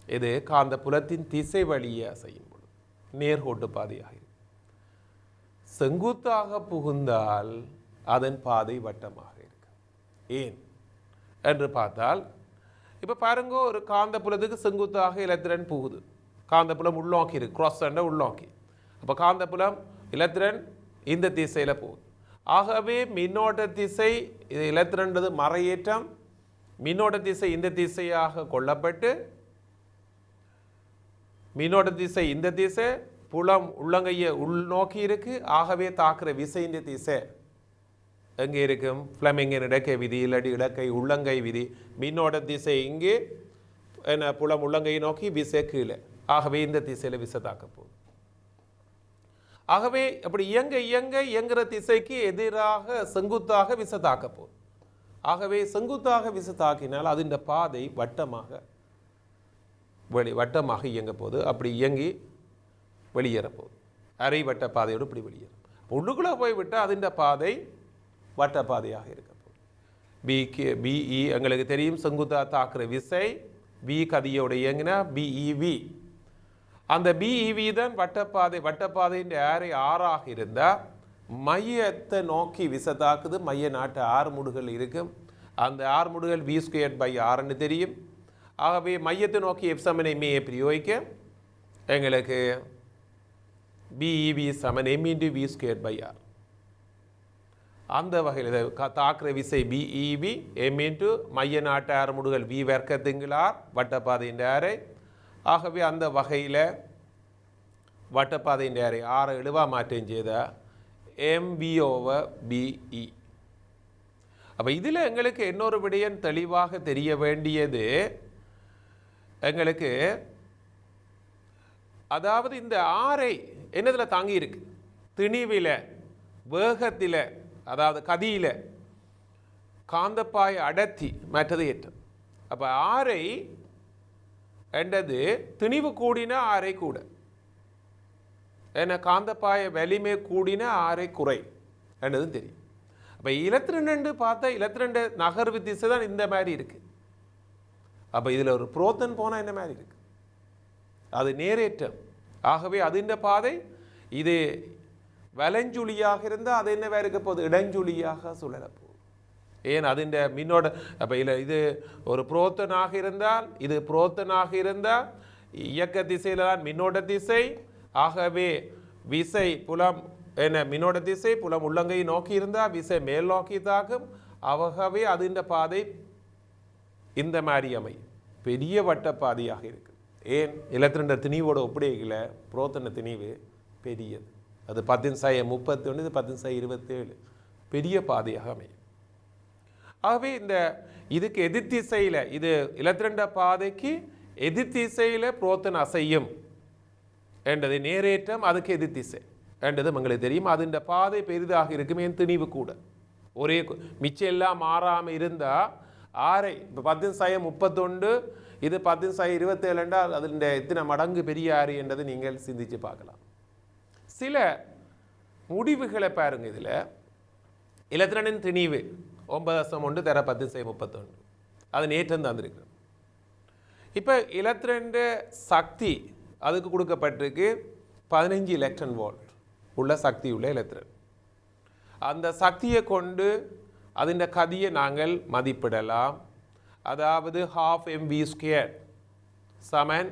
இது காந்தப்புலத்தின் திசை வழியே அசையும் பொழுது நேர்கோட்டு பாதையாக இருக்கும். செங்குத்தாக புகுந்தால் அதன் பாதை வட்டமாக இருக்கும். ஏன் என்று பார்த்தால், இப்போ பாருங்க, ஒரு காந்தப்புலத்துக்கு செங்குத்தாக இலத்திரன் புகுது. காந்தப்புலம் உள்நோக்கி இருக்கு, கிராஸ் அண்ட உள்நோக்கி. அப்போ காந்தப்புலம் இலத்திரன் இந்த திசையில் போகுது. ஆகவே மின்னோட்ட திசை, இது இலத்திரன்றது மறையேற்றம், மின்னோட்ட திசை இந்த திசையாக கொள்ளப்பட்டு, மின்னோட்ட திசை இந்த திசை, புலம் உள்ளங்கையை உள்நோக்கி இருக்கு. ஆகவே தாக்குற விசையின் திசை எங்கே இருக்கும்? ஃப்ளெமிங்கின் இடக்கை விதி இல்லாட்டி இடக்கை உள்ளங்கை விதி. மின்னோட்ட திசை இங்கே, என்ன, புலம் உள்ளங்கையை நோக்கி, விசை கீழே. ஆகவே இந்த திசையில் விசை தாக்க போகுது. ஆகவே அப்படி இயங்குற திசைக்கு எதிராக செங்குத்தாக விசை தாக்க போகுது. ஆகவே செங்குத்தாக விசை தாக்கினால் அதன் பாதை வட்டமாக இயங்க போகுது. அப்படி இயங்கி வெளியேற போகுது. அரை வட்ட பாதையோடு இப்படி வெளியேறும். உள்ளுக்குள்ளே போய் விட்டால் அதன் பாதை வட்ட பாதையாக இருக்க போகுது. BE எங்களுக்கு தெரியும், செங்குத்தாக தாக்குற விசை V கதியோடு இயங்கினா BEV. அந்த BEV தான் வட்டப்பாதையின் ஏரை 6ஆக இருந்தால் மையத்தை நோக்கி விசை தாக்குது. மைய நாட்டு 6 முடுகள் இருக்கும். அந்த 6 முடுகள் V²/6 தெரியும். ஆகவே மையத்தை நோக்கி F சமன் MA பிரயோகிக்க எங்களுக்கு BEV சமன் M × V²/6. அந்த வகையில் தாக்குற விசை BEV M × மைய நாட்டு 6 முடுகள் V வர்க்கத்துங்களார் வட்டப்பாதையின் ஏரை. ஆகவே அந்த வகையில் வட்டப்பாதையின் ஏரை 6 எழுவா மாற்றம் செய்த MV/BE. அப்போ இதில் எங்களுக்கு இன்னொரு விடயம் தெளிவாக தெரிய வேண்டியது, எங்களுக்கு அதாவது இந்த ஆரை என்னதில் தாங்கி இருக்கு? திணிவில், வேகத்தில், அதாவது கதியில், காந்தப்பாய அடர்த்தி, மற்றது ஏற்றம். அப்போ ஆரை என்றது திணிவு கூடின ஆரை கூட, ஏன்னா காந்தப்பாய வலிமை கூடின ஆரை குறை என்றதும் தெரியும். அப்போ இலத்திரண்டு பார்த்தா இலத்திரண்டு நகர்வு திசை தான் இந்த மாதிரி இருக்கு. அப்போ இதில் ஒரு புரோத்தன் போனால் என்ன மாதிரி இருக்கு? அது நேரேற்றம். ஆகவே அது இந்த பாதை இது வலஞ்சுழியாக இருந்தால் அது என்னவா இருக்க போகுது? இடஞ்சுழியாக சுழல போகுது. ஏன் அது இந்த மின்னோட, அப்போ இல்லை இது ஒரு புரோத்தனாக இருந்தால், இது புரோத்தனாக இருந்தால் இயக்க திசையில் தான் மின்னோட்ட திசை. ஆகவே விசை புலம் என்ன மின்னோட்ட திசை புலம் உள்ளங்கை நோக்கி இருந்தால் விசை மேல் நோக்கி தாக்கும். ஆகவே அது இந்த பாதை இந்த மாதிரி அமையும், பெரிய வட்ட பாதையாக இருக்கு. ஏன்? இலத்திரண்ட திணிவோட ஒப்படையில் புரோத்தன திணிவு பெரியது. அது 10⁻31, இது 10⁻27, பெரிய பாதையாக அமையும். ஆகவே இந்த இதுக்கு எதிர்த்திசையில், இது இலத்திரண்ட பாதைக்கு எதிர்த்திசையில் புரோத்தன் அசையும் என்றது நேரேற்றம், அதுக்கு எதிர்த்திசை என்றது எங்களுக்கு தெரியும். அது இந்த பாதை பெரிதாக இருக்குமே, திணிவு கூட ஒரே மிச்சம் எல்லாம் மாறாமல் இருந்தால் ஆரை இப்போ 10^31 இது 10^27 என்றால் அதில் எத்தனை மடங்கு பெரிய ஆரை என்றது நீங்கள் சிந்திச்சு பார்க்கலாம். சில முடிவுகளை பாருங்க. இதில் இலத்திரனின் திணிவு 9.1 தர 10^31 அது நேற்று தந்திருக்கு. இப்போ இலத்திரண்ட சக்தி அதுக்கு கொடுக்கப்பட்டிருக்கு 15 எலக்ட்ரான் வோல்ட் உள்ள சக்தி உள்ள இலத்திரன். அந்த சக்தியை கொண்டு அதின் கதியை நாங்கள் மதிப்பிடலாம். அதாவது 12 mv² சமன்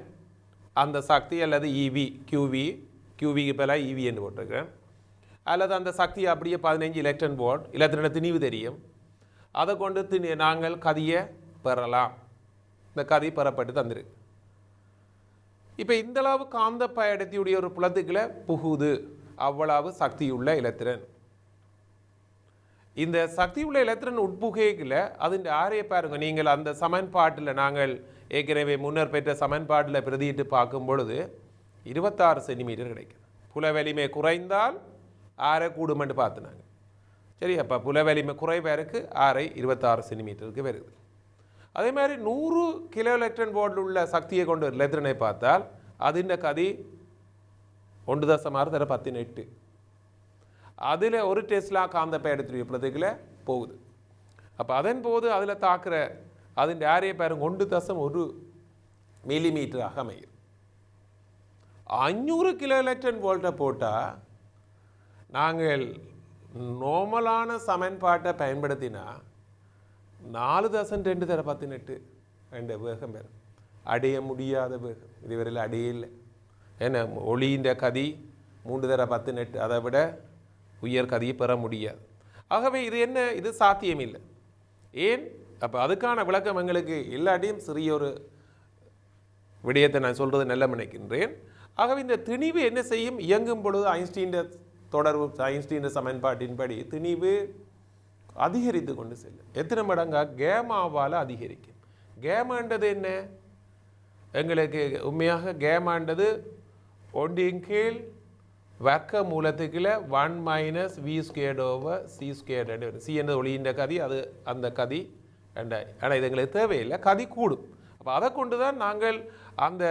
அந்த சக்தி அல்லது இவி கியூவிக்கு பதிலாக இவி என்று போட்டிருக்கேன். அல்லது அந்த சக்தி அப்படியே 15 எலக்ட்ரான் வோல்ட் இலத்திரன திணிவு தெரியும். அதை கொண்டு நாங்கள் கதியை பெறலாம். இந்த கதி பெறப்பட்டு தந்திருக்கு. இப்போ இந்தளவு காந்த பயடத்தியுடைய ஒரு புலத்துக்களை புகுது அவ்வளவு சக்தியுள்ள இலத்திரன். இந்த சக்தியுள்ள இலத்திரன் உட்புகையில் அதின் ஆரையை பாருங்க. நீங்கள் அந்த சமன்பாட்டில் நாங்கள் ஏற்கனவே முன்னர் பெற்ற சமன்பாட்டில் பிரதியிட்டு பார்க்கும் பொழுது 26 சென்டிமீட்டர் கிடைக்குது. புல வலிமை குறைந்தால் ஆரை கூடுமென்று பார்த்துனாங்க. சரி, அப்போ புல வலிமை குறைவருக்கு ஆரை 26 சென்டிமீட்டருக்கு வருது. அதே மாதிரி 100 கிலோ எலக்ட்ரான் வோல்ட் உள்ள சக்தியை கொண்டு இலத்திரனை பார்த்தால் அதின் கதி 1.6 தர 18. அதில் ஒரு டெஸ்லா காந்த பயடத்துடைய பிரதிகளை போகுது. அப்போ அதன் போது அதில் தாக்குற அதின் ஆரையை பாருங்க 1.1 மில்லிமீட்டராக அமையும். 500 கிலோ எலக்ட்ரான் வோல்ட்டை போட்டால் நாங்கள் நார்மலான சமன்பாட்டை பயன்படுத்தினா 4.2 தர 18 என்ற வேகம் பெறும். அடைய முடியாத வேகம் இதுவரையில் அடைய இல்லை. ஏன்னா ஒளியின் கதி 3 தர 18 அதை விட உயர் கதியை பெற முடியாது. ஆகவே இது என்ன, இது சாத்தியம் இல்லை. ஏன்? அப்போ அதுக்கான விளக்கம் எங்களுக்கு இல்லாட்டியும் சிறிய ஒரு விடயத்தை நான் சொல்கிறது நல்ல நினைக்கின்றேன். ஆகவே இந்த திணிவு என்ன செய்யும்? இயங்கும் பொழுது ஐன்ஸ்டீன் தொடர்பு ஐன்ஸ்டீன் சமன்பாட்டின்படி திணிவு அதிகரித்து கொண்டு செல்லும். எத்தனை மடங்கா? கேமாவால் அதிகரிக்கும். கேமாண்டது என்ன? எங்களுக்கு உண்மையாக கேமாண்டது ஒன்றின் கீழ் வர்க்க மூலத்துக்குள்ள 1 - v²/c². சி என்ற ஒளியின் கதி, அது அந்த கதி ஆனால் இது எங்களுக்கு தேவையில்லை, கதி கூடும். அப்போ அதை கொண்டு தான் நாங்கள் அந்த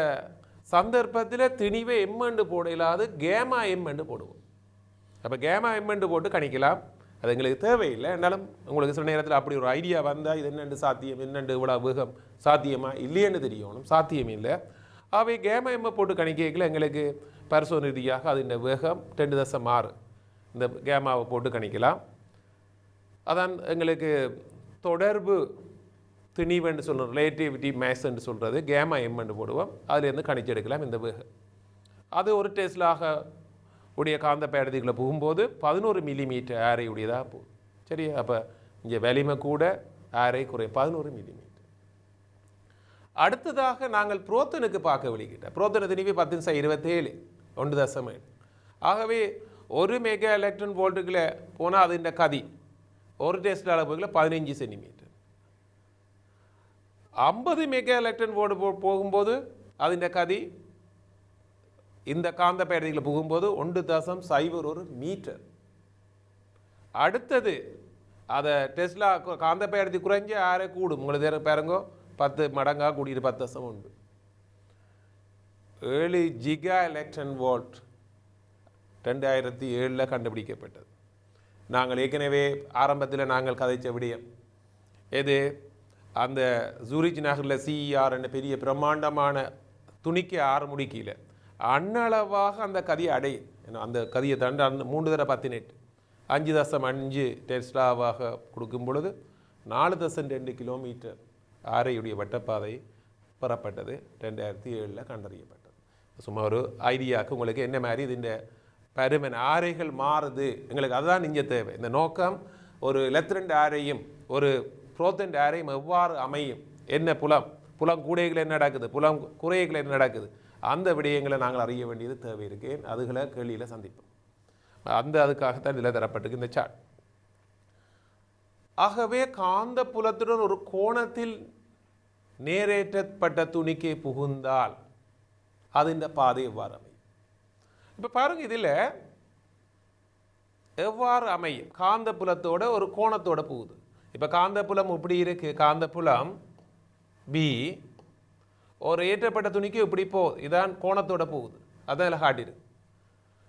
சந்தர்ப்பத்தில் திணிவை எம்மெண்டு போட இல்லாது கேமா எம்மெண்டு போடுவோம். அப்போ கேமா எம்மெண்டு போட்டு கணிக்கலாம். அது எங்களுக்கு தேவையில்லை. என்னாலும் உங்களுக்கு சில நேரத்தில் அப்படி ஒரு ஐடியா வந்தால் இது என்னென்று சாத்தியம், என்னென்று இவ்வளோ வேகம் சாத்தியமா இல்லையென்னு தெரியணும். சாத்தியம் இல்லை. அவை கேமா எம்மை போட்டு கணிக்கல எங்களுக்கு பரிசோதனை ரீதியாக அதின் வேகம் 2.6 இந்த கேமாவை போட்டு கணிக்கலாம். அதான் எங்களுக்கு தொடர்பு திணிவுன்னு சொல்கிறோம், ரிலேட்டிவிட்டி மேஸ் என்று சொல்கிறது. கேமா எம்மென்று போடுவோம், அதுலேருந்து கணிச்செடுக்கலாம் இந்த வேகம். அது ஒரு டெஸ்லாக உடைய காந்த பேடதிகளை போகும்போது 11 மில்லிமீட்டர் ஆரை உடையதாக போகும். சரி, அப்போ இங்கே வலிமை கூட ஆரை குறையும் 11 மில்லிமீட்டர். அடுத்ததாக நாங்கள் புரோத்தனுக்கு பார்க்க வெளிக்கிட்டோம். புரோத்தன திணிவு 10^27 1.7. ஆகவே 1 மெகா எலக்ட்ரான் வோல்ட்டுகளை போனால் அது இந்த கதி ஒரு டெஸ்லா அளவுகளில் 15 சென்டிமீட்டர். 50 மெகா எலக்ட்ரான் வோல்ட் போகும்போது அதின் கதி இந்த காந்த பேடதிகளை போகும்போது 1.01 மீட்டர். அடுத்தது அதை டெஸ்லா காந்த பேடதி குறைஞ்சி ஆரை கூடும். உங்களுக்கு பாருங்க 10 மடங்காக கூடிய 10.1 7 ஜிகா எலக்ட்ரான் வோல்ட் 2007 கண்டுபிடிக்கப்பட்டது. நாங்கள் ஏற்கனவே ஆரம்பத்தில் நாங்கள் கதைச்ச விடயம் எது? அந்த ஜூரிச் நகரில் CER என்ற பெரிய பிரம்மாண்டமான துணிக்கு 6 முடி கீழே அன்னளவாக அந்த கதியை அடையும். அந்த கதியை தாண்டி 3 தர 18 5.5 டெஸ்லாவாக கொடுக்கும் பொழுது 4.2 கிலோமீட்டர் ஆரையுடைய வட்டப்பாதை பெறப்பட்டது. 2007 கண்டறியப்பட்டது. சும்மா ஒரு ஐடியாவுக்கு உங்களுக்கு என்ன மாதிரி இதுஇந்த பருமன் ஆரைகள் மாறுது எங்களுக்கு அதுதான் இங்கே தேவை. இந்த நோக்கம் ஒரு எலக்ட்ரான் ஆரையும் ஒரு புரோத்தன் ஆரையும் எவ்வாறு அமையும், என்ன புலம் கூடைகள் என்ன நடக்குது, புலம் குறைகள் என்ன நடக்குது, அந்த விடயங்களை நாங்கள் அறிய வேண்டியது தேவை இருக்கு. அதுகளை கேள்வியில் சந்திப்போம். அதுக்காகத்தான் இதில் தரப்பட்டிருக்கு இந்த சார்ட். ஆகவே காந்த புலத்துடன் ஒரு கோணத்தில் நேரேற்றப்பட்ட துணிக்கை புகுந்தால் அது இந்த பாதை எவ்வாறு அமையும்? இப்போ பாருங்க, இதில் எவ்வாறு அமையும்? காந்த புலத்தோட ஒரு கோணத்தோட போகுது. இப்போ காந்தப்புலம் இப்படி இருக்குது, காந்தப்புலம் பி ஒரு ஏற்றப்பட்ட துணிக்கு இப்படி போகுது, இதான் கோணத்தோட போகுது, அதான் இதில் காட்டிருக்கு.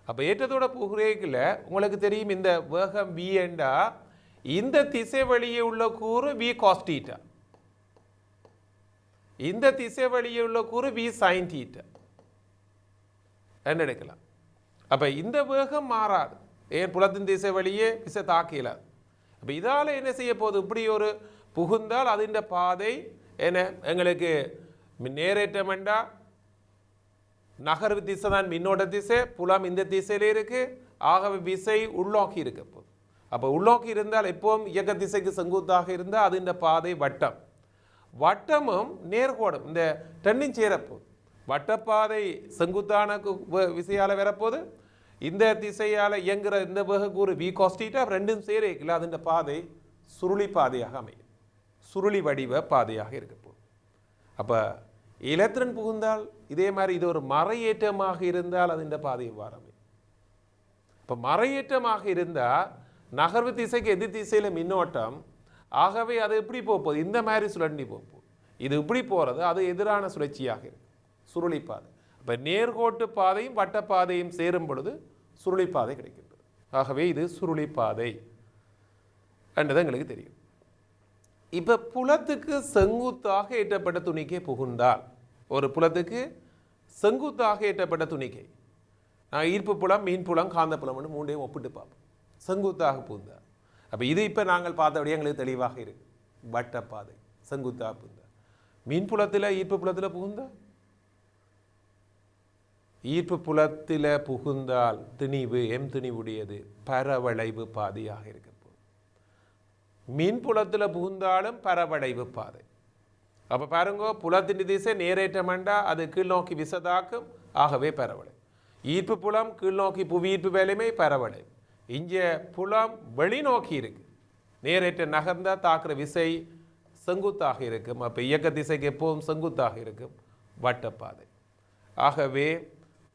அப்போ ஏற்றத்தோட போகிறேக்கில் உங்களுக்கு தெரியும் இந்த வேகம் வி என்றா இந்த திசை வழியே உள்ள கூறு வி காஸ் தீட்டா, இந்த திசை வழியே உள்ள கூறு வி சைன் தீட்டா என்ன எடுக்கலாம். அப்போ இந்த வேகம் மாறாது, ஏன் புலத்தின் திசை வழியே விசை தாக்கலாது. அப்போ இதால் என்ன செய்ய போகுது, இப்படி ஒரு புகுந்தால் அதின் பாதை என்ன எங்களுக்கு நேரேற்றம் வேண்டா நகர்வு திசை தான் மின்னோட்ட திசை, புலம் இந்த திசையிலே இருக்கு, ஆகவே விசை உள்நோக்கி இருக்க போகுது. அப்போ உள்நோக்கி இருந்தால் எப்பவும் இயக்க திசைக்கு செங்குத்தாக இருந்தால் அது இந்த பாதை வட்டம், வட்டமும் நேர்கோடும் இந்த ரெண்டும் சேரப்போகுது. வட்டப்பாதை செங்குத்தான விசையால் வரப்போகுது, இந்த திசையால் இயங்குகிற இந்த வேகக்கூறு வி காஸ்டீட்டா ரெண்டும் சேரல, அது பாதை சுருளி பாதையாக அமையும், சுருளி வடிவ பாதையாக இருக்க போகுது. அப்போ எலக்ட்ரன் புகுந்தால் இதே மாதிரி இது ஒரு மறையேற்றமாக இருந்தால் அது இந்த பாதை இவ்வாறு அமையும். இப்போ மறையேற்றமாக இருந்தால் நகர்வு திசைக்கு எதிர் திசையில் மின்னோட்டம், ஆகவே அது எப்படி போகுது, இந்த மாதிரி சுழண்டி போகுது. இது இப்படி போகிறது அது எதிரான சுழற்சியாக இருக்கு, சுருளிப்பாதை. இப்போ நேர்கோட்டு பாதையும் வட்டப்பாதையும் சேரும் பொழுது சுருளிப்பாதை கிடைக்கின்றது. ஆகவே இது சுருளிப்பாதை என்றது எங்களுக்கு தெரியும். இப்போ புலத்துக்கு செங்குத்தாக ஏற்றப்பட்ட துணிக்கை புகுந்தால், ஒரு புலத்துக்கு செங்குத்தாக ஏற்றப்பட்ட துணிக்கை, நான் ஈர்ப்பு புலம், மீன் புலம், காந்த புலம்னு மூண்டையும் ஒப்பிட்டு பார்ப்போம். செங்குத்தாக புகுந்தால் அப்போ இது இப்போ நாங்கள் பார்த்தபடியே எங்களுக்கு தெளிவாக இருக்கு, வட்டப்பாதை செங்குத்தாக புகுந்தால். மீன் புலத்தில் ஈர்ப்பு புலத்தில் புகுந்தால், ஈர்ப்பு புலத்தில் புகுந்தால் திணிவு எம் திணிவுடையது பரவளைவு பாதையாக இருக்க போகுது. மீன் புலத்தில் புகுந்தாலும் பரவளைவு பாதை. அப்போ பாருங்க, புலத்தின் திசை நேரேற்றமண்டா அது கீழ்நோக்கி விசதாக்கும், ஆகவே பரவளைவு. ஈர்ப்பு புலம் கீழ்நோக்கி புவியீர்ப்பு வேலைமை பரவளைவு. இங்கே புலம் வெளிநோக்கி இருக்கு, நேரேற்ற நகர்ந்தா தாக்குற விசை செங்குத்தாக இருக்கும். அப்போ இயக்க திசைக்கு எப்பவும் செங்குத்தாக இருக்கும், வட்டப்பாதை. ஆகவே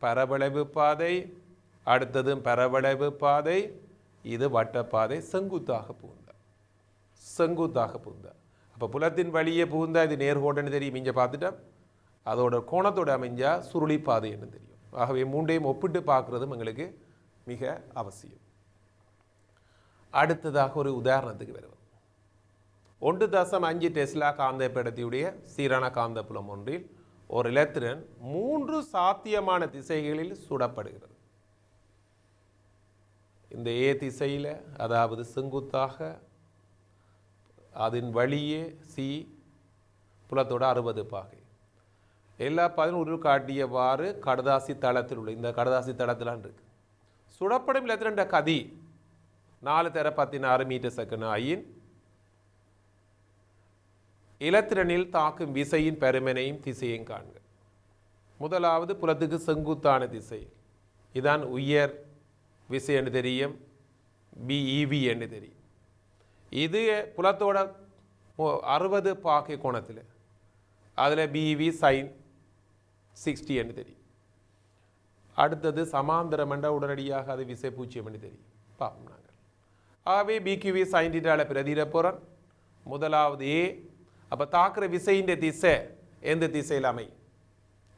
பரவளைவு பாதை, அடுத்ததும் பரவளைவு பாதை, இது வட்டப்பாதை செங்குத்தாக புகுந்தா, செங்குத்தாக புகுந்தா. அப்போ புலத்தின் வழியே புகுந்தா இது நேர்கோடுன்னு தெரியும், இங்கே பார்த்துட்டோம். அதோட கோணத்தோடு அமைஞ்சா சுருளி பாதை என்று தெரியும். ஆகவே மூண்டையும் ஒப்பிட்டு பார்க்குறதும் எங்களுக்கு மிக அவசியம். அடுத்ததாக ஒரு உதாரணத்துக்கு வருவோம். 1.5 டெஸ்லா காந்தப்படுத்தியுடைய சீரான காந்தப்புலம் ஒன்றில் ஒரு எலக்ட்ரான் 3 சாத்தியமான திசைகளில் சுடப்படுகிறது. இந்த ஏ திசையில், அதாவது செங்குத்தாக, அதன் வழியே சி புலத்தோட 60 பாகை. எல்லா பதினொரு காட்டியவாறு கடதாசி தளத்தில் உள்ள இந்த கடதாசி தளத்திலான் இருக்கு. சுடப்படும் எலக்ட்ரான் கதி 4x16 மீட்டர் செகண்ட் ஆயின் எலக்ட்ரானில் தாக்கும் விசையின் பெருமனையும் திசையும் காண்க. முதலாவது புலத்துக்கு செங்குத்தான திசை, இதான் உயர் விசை என்று தெரியும், பிஇவி என்று தெரியும். இது புலத்தோட 60 பாகை கோணத்தில், அதில் பிஇவி சைன் 60 என்று தெரியும். அடுத்தது சமாந்தரம் என்ற உடனடியாக அது விசை 0 என்று தெரியும். பார்ப்போம் நாங்கள். ஆகவே பிக்யூவி சைன் தீட்டாவில் பிரதிர போகிறோம். முதலாவது ஏ. அப்போ தாக்குற விசையின் திசை எந்த திசையில் அமை,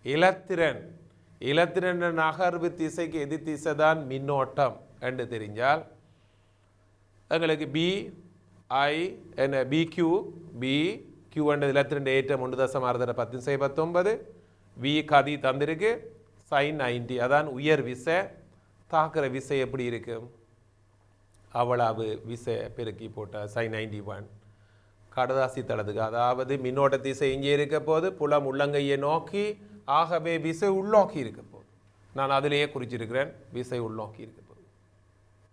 இலத்திரன், இலத்திரன் நகர்வு திசைக்கு எதிர் திசை தான் மின்னோட்டம் என்று தெரிஞ்சால் எங்களுக்கு பி ஐ என்ன பிக்யூ, பி கியூ என்ற இலத்திரன் ஏற்றம் 1.6 வி கதி தந்திருக்கு சைன் 90, அதான் உயர் விசை. தாக்குற விசை எப்படி இருக்கும், அவ்வளவு விசை பெருக்கி போட்ட சைன் 91 கடதாசி தளத்துக்கு, அதாவது மின்னோட்ட திசை இங்கே இருக்க போது புலம் உள்ளங்கையை நோக்கி, ஆகவே விசை உள்நோக்கி இருக்க போது. நான் அதிலேயே குறிச்சிருக்கிறேன், விசை உள்நோக்கி இருக்க போது,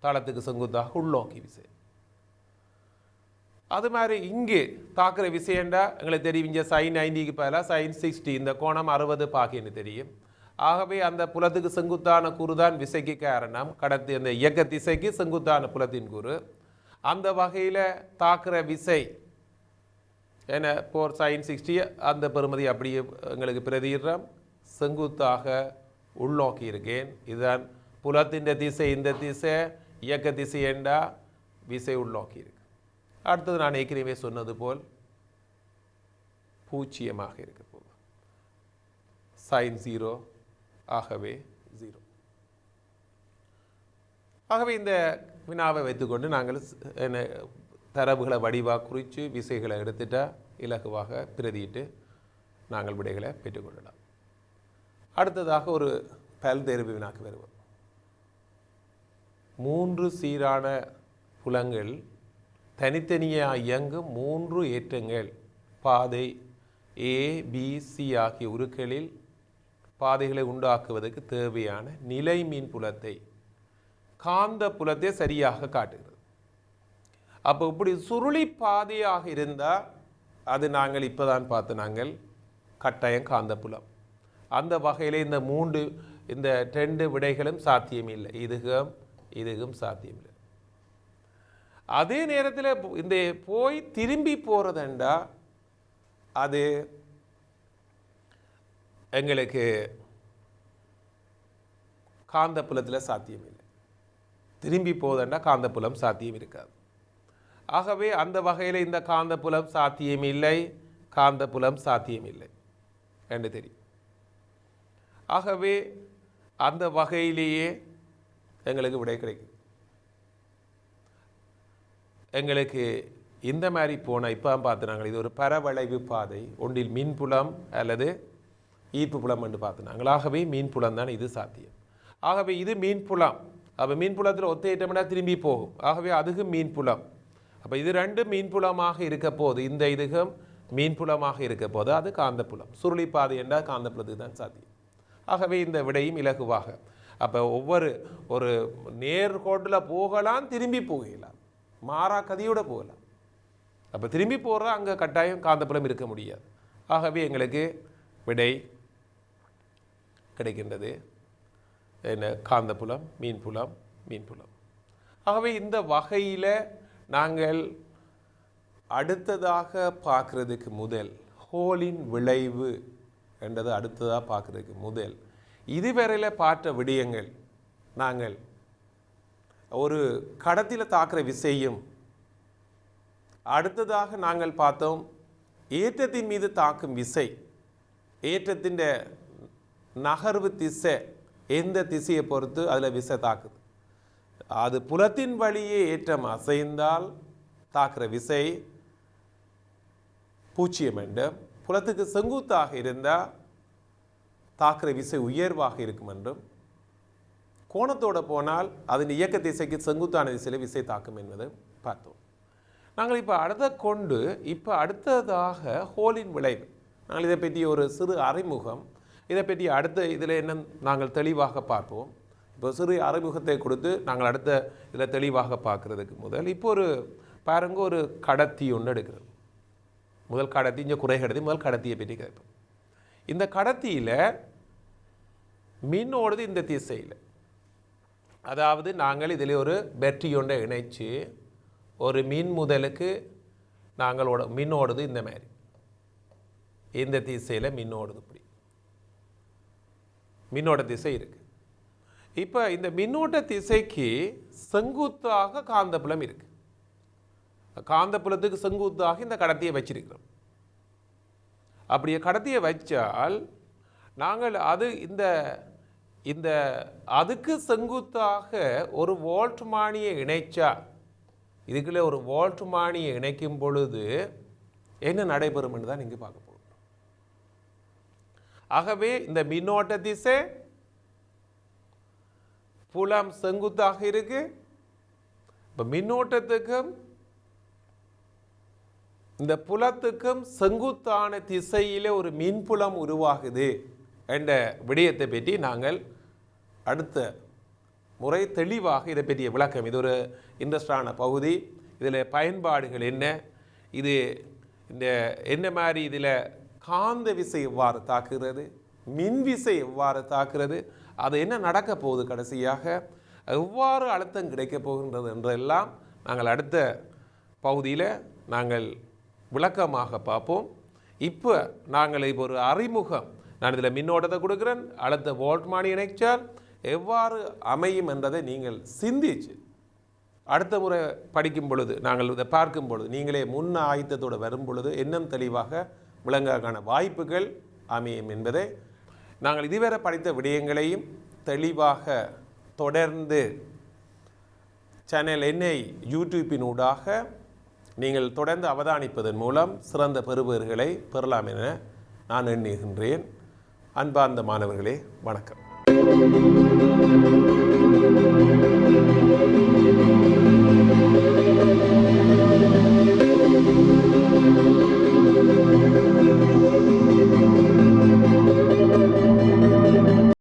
தளத்துக்கு செங்குத்தாக உள்நோக்கி விசை. அது மாதிரி இங்கே தாக்குற விசைண்டா எங்களுக்கு தெரியும், இங்கே சைன் 90க்கு பதிலாக சைன் 60, இந்த கோணம் 60 பாகைன்னு தெரியும். ஆகவே அந்த புலத்துக்கு செங்குத்தான கூறுதான் விசைக்கு காரணம், கடத்தி அந்த இயக்க திசைக்கு செங்குத்தான புலத்தின் கூறு. அந்த வகையில் தாக்குற விசை ஏன்னா போர் சைன் 60 அந்த பெறுமதி அப்படியே எங்களுக்கு பிரதிடுறோம், செங்குத்தாக உள்நோக்கி இருக்கேன். இதுதான் புலத்தின் திசை, இந்த திசை இயக்க திசை என்றா விசை உள்நோக்கி இருக்கு. அடுத்தது நான் ஏற்கனவே சொன்னது போல் பூஜ்ஜியமாக இருக்க போகுது. சைன் 0 ஆகவே 0. ஆகவே இந்த வினாவை வைத்துக்கொண்டு நாங்கள் தரவுகளை வடிவாக குறித்து விசைகளை எடுத்துட்டா இலகுவாக பிரதியிட்டு நாங்கள் விடைகளை பெற்றுக்கொள்ளலாம். அடுத்ததாக ஒரு பல்தேர்வு வினாக்கு வருவோம். 3 சீரான புலங்கள் தனித்தனியாக இயங்கும் 3 ஏற்றங்கள் பாதை ABC ஆகிய உருக்களில் பாதைகளை உண்டாக்குவதற்கு தேவையான நிலை மின் புலத்தை காந்த புலத்தை சரியாக காட்டுகிறது. அப்போ இப்படி சுருளி பாதையாக இருந்தால் அது நாங்கள் இப்போ தான் பார்த்து நாங்கள் கட்டாயம் காந்த புலம். அந்த வகையில் இந்த 2 விடைகளும் சாத்தியமில்லை. இதுகும் சாத்தியமில்லை. அதே நேரத்தில் இந்த போய் திரும்பி போகிறதுண்டா அது எங்களுக்கு காந்த புலத்தில் சாத்தியமில்லை. திரும்பி போவதுண்டா காந்த புலம் சாத்தியம் இருக்காது. ஆகவே அந்த வகையில் இந்த காந்த புலம் சாத்தியமில்லை, காந்த புலம் சாத்தியமில்லை என்று தெரியும். ஆகவே அந்த வகையிலேயே எங்களுக்கு விடை கிடைக்கும். எங்களுக்கு இந்த மாதிரி போனால் இப்போ பார்த்து நாங்கள் இது ஒரு பரவளைவு பாதை, ஒன்றில் மின்புலம் அல்லது ஈர்ப்பு புலம் என்று பார்த்து நாங்கள். ஆகவே மீன்புலம் தான் இது சாத்தியம். ஆகவே இது மீன்புலம். அப்போ மீன்புலத்தில் ஒத்தையிட்டோம்னா திரும்பி போகும். ஆகவே அதுக்கு மீன்புலம். அப்போ இது 2 மீன்புலமாக இருக்க போது, இந்த இதுகம் மீன்புலமாக இருக்க போது அது காந்தப்புலம். சுருளி பாதை என்றால் காந்தப்புலத்துக்கு தான் சாத்தியம். ஆகவே இந்த விடையும் இலகுவாக. அப்போ ஒரு நேர்கோட்டில் போகலாம், திரும்பி போகலாம், மாறா கதியோட போகலாம். அப்போ திரும்பி போகிற அங்கே கட்டாயம் காந்தப்புலம் இருக்க முடியாது. ஆகவே எங்களுக்கு விடை கிடைக்கின்றது என்ன? காந்தப்புலம், மீன்புலம், மீன்புலம். ஆகவே இந்த வகையில் நாங்கள் அடுத்ததாக பார்க்குறதுக்கு முதல் ஹோலின் விளைவு என்றது அடுத்ததாக பார்க்குறதுக்கு முதல் இதுவரையில் பார்த்த விடயங்கள் நாங்கள் ஒரு கடத்தியில் தாக்குற விசையும், அடுத்ததாக நாங்கள் பார்த்தோம் ஏற்றத்தின் மீது தாக்கும் விசை, ஏற்றத்தின் நகர்வு திசை எந்த திசையை பொறுத்து அதில் விசை தாக்குது. அது புலத்தின் வழியே ஏற்றம் அசைந்தால் தாக்குற விசை 0 என்றும், புலத்துக்கு செங்குத்தாக இருந்தால் தாக்குற விசை உயர்வாக இருக்கும் என்றும், கோணத்தோடு போனால் அதன் இயக்க திசைக்கு செங்குத்தான திசையில் விசை தாக்கும் என்பதை பார்த்தோம். நாங்கள் இப்போ அடுத்ததாக ஹோலின் விளைவு, நாங்கள் இதை பற்றி ஒரு சிறு அறிமுகம், இதை பற்றி அடுத்த இதில் என்ன நாங்கள் தெளிவாக பார்ப்போம். இப்போ சிறு அறிமுகத்தை கொடுத்து நாங்கள் அடுத்த இதில் தெளிவாக பார்க்குறதுக்கு முதல் இப்போ பாருங்க, ஒரு கடத்தி ஒன்று எடுக்கிறோம். முதல் கடத்தி, இங்கே குறை கடத்தி, முதல் கடத்தியை பற்றி கேட்போம். இந்த கடத்தியில் மின் ஓடுது இந்த திசையில். அதாவது நாங்கள் இதில் ஒரு பேட்டரி ஒன்றை இணைச்சு ஒரு மின் முதலுக்கு நாங்கள் மின் ஓடுது இந்த மாதிரி, இந்த திசையில் மின் ஓடுது. இப்படி மின்னோட்ட திசை இருக்குது. இப்போ இந்த மின்னோட்ட திசைக்கு செங்குத்தாக காந்தப்புலம் இருக்குது. காந்தப்புலத்துக்கு செங்குத்தாக இந்த கடத்தியை வச்சிருக்கிறோம். அப்படியே கடத்தியை வச்சால் நாங்கள் அதுக்கு செங்குத்தாக ஒரு வோல்ட் மானியை இணைச்சா, இதுக்குள்ளே ஒரு வோல்ட் மானியை இணைக்கும் பொழுது என்ன நடைபெறும் என்று தான் இங்கே பார்க்க போகிறோம். ஆகவே இந்த மின்னோட்ட திசை புலம் செங்குத்தாக இருக்கு. இப்போ மின்னோட்டத்துக்கும் இந்த புலத்துக்கும் செங்குத்தான திசையிலே ஒரு மின்புலம் உருவாகுது என்ற விடயத்தை பற்றி நாங்கள் அடுத்த முறை தெளிவாக இதை பற்றிய விளக்கம். இது ஒரு இன்ட்ரெஸ்டான பகுதி. இதில் பயன்பாடுகள் என்ன, இது என்ன மாதிரி இதில் காந்த விசை எவ்வாறு தாக்குகிறது, மின் விசை எவ்வாறு தாக்குறது, அது என்ன நடக்க போகுது, கடைசியாக எவ்வாறு அழுத்தம் கிடைக்க போகின்றது என்றெல்லாம் நாங்கள் அடுத்த பகுதியில் நாங்கள் விளக்கமாக பார்ப்போம். இப்போ நாங்கள் இப்போ ஒரு அறிமுகம், நான் இதில் மின்னோட்டத்தை கொடுக்குறேன், அழுத்த வோல்ட் மானி இணைச்சால் எவ்வாறு அமையும் என்றதை நீங்கள் அடுத்த முறை படிக்கும் பொழுது நாங்கள் இதை பார்க்கும் பொழுது நீங்களே முன் ஆயத்தத்தோடு வரும் பொழுது இன்னும் தெளிவாக விளங்குவதற்கான வாய்ப்புகள் அமையும் என்பதை நாங்கள் இதுவரை படித்த விடயங்களையும் தெளிவாக தொடர்ந்து சேனல் என்னை யூடியூப்பினூடாக நீங்கள் தொடர்ந்து அவதானிப்பதன் மூலம் சிறந்த பெறுபேறுகளை பெறலாம் என நான் எண்ணுகின்றேன். அன்பார்ந்த மாணவர்களே, வணக்கம்.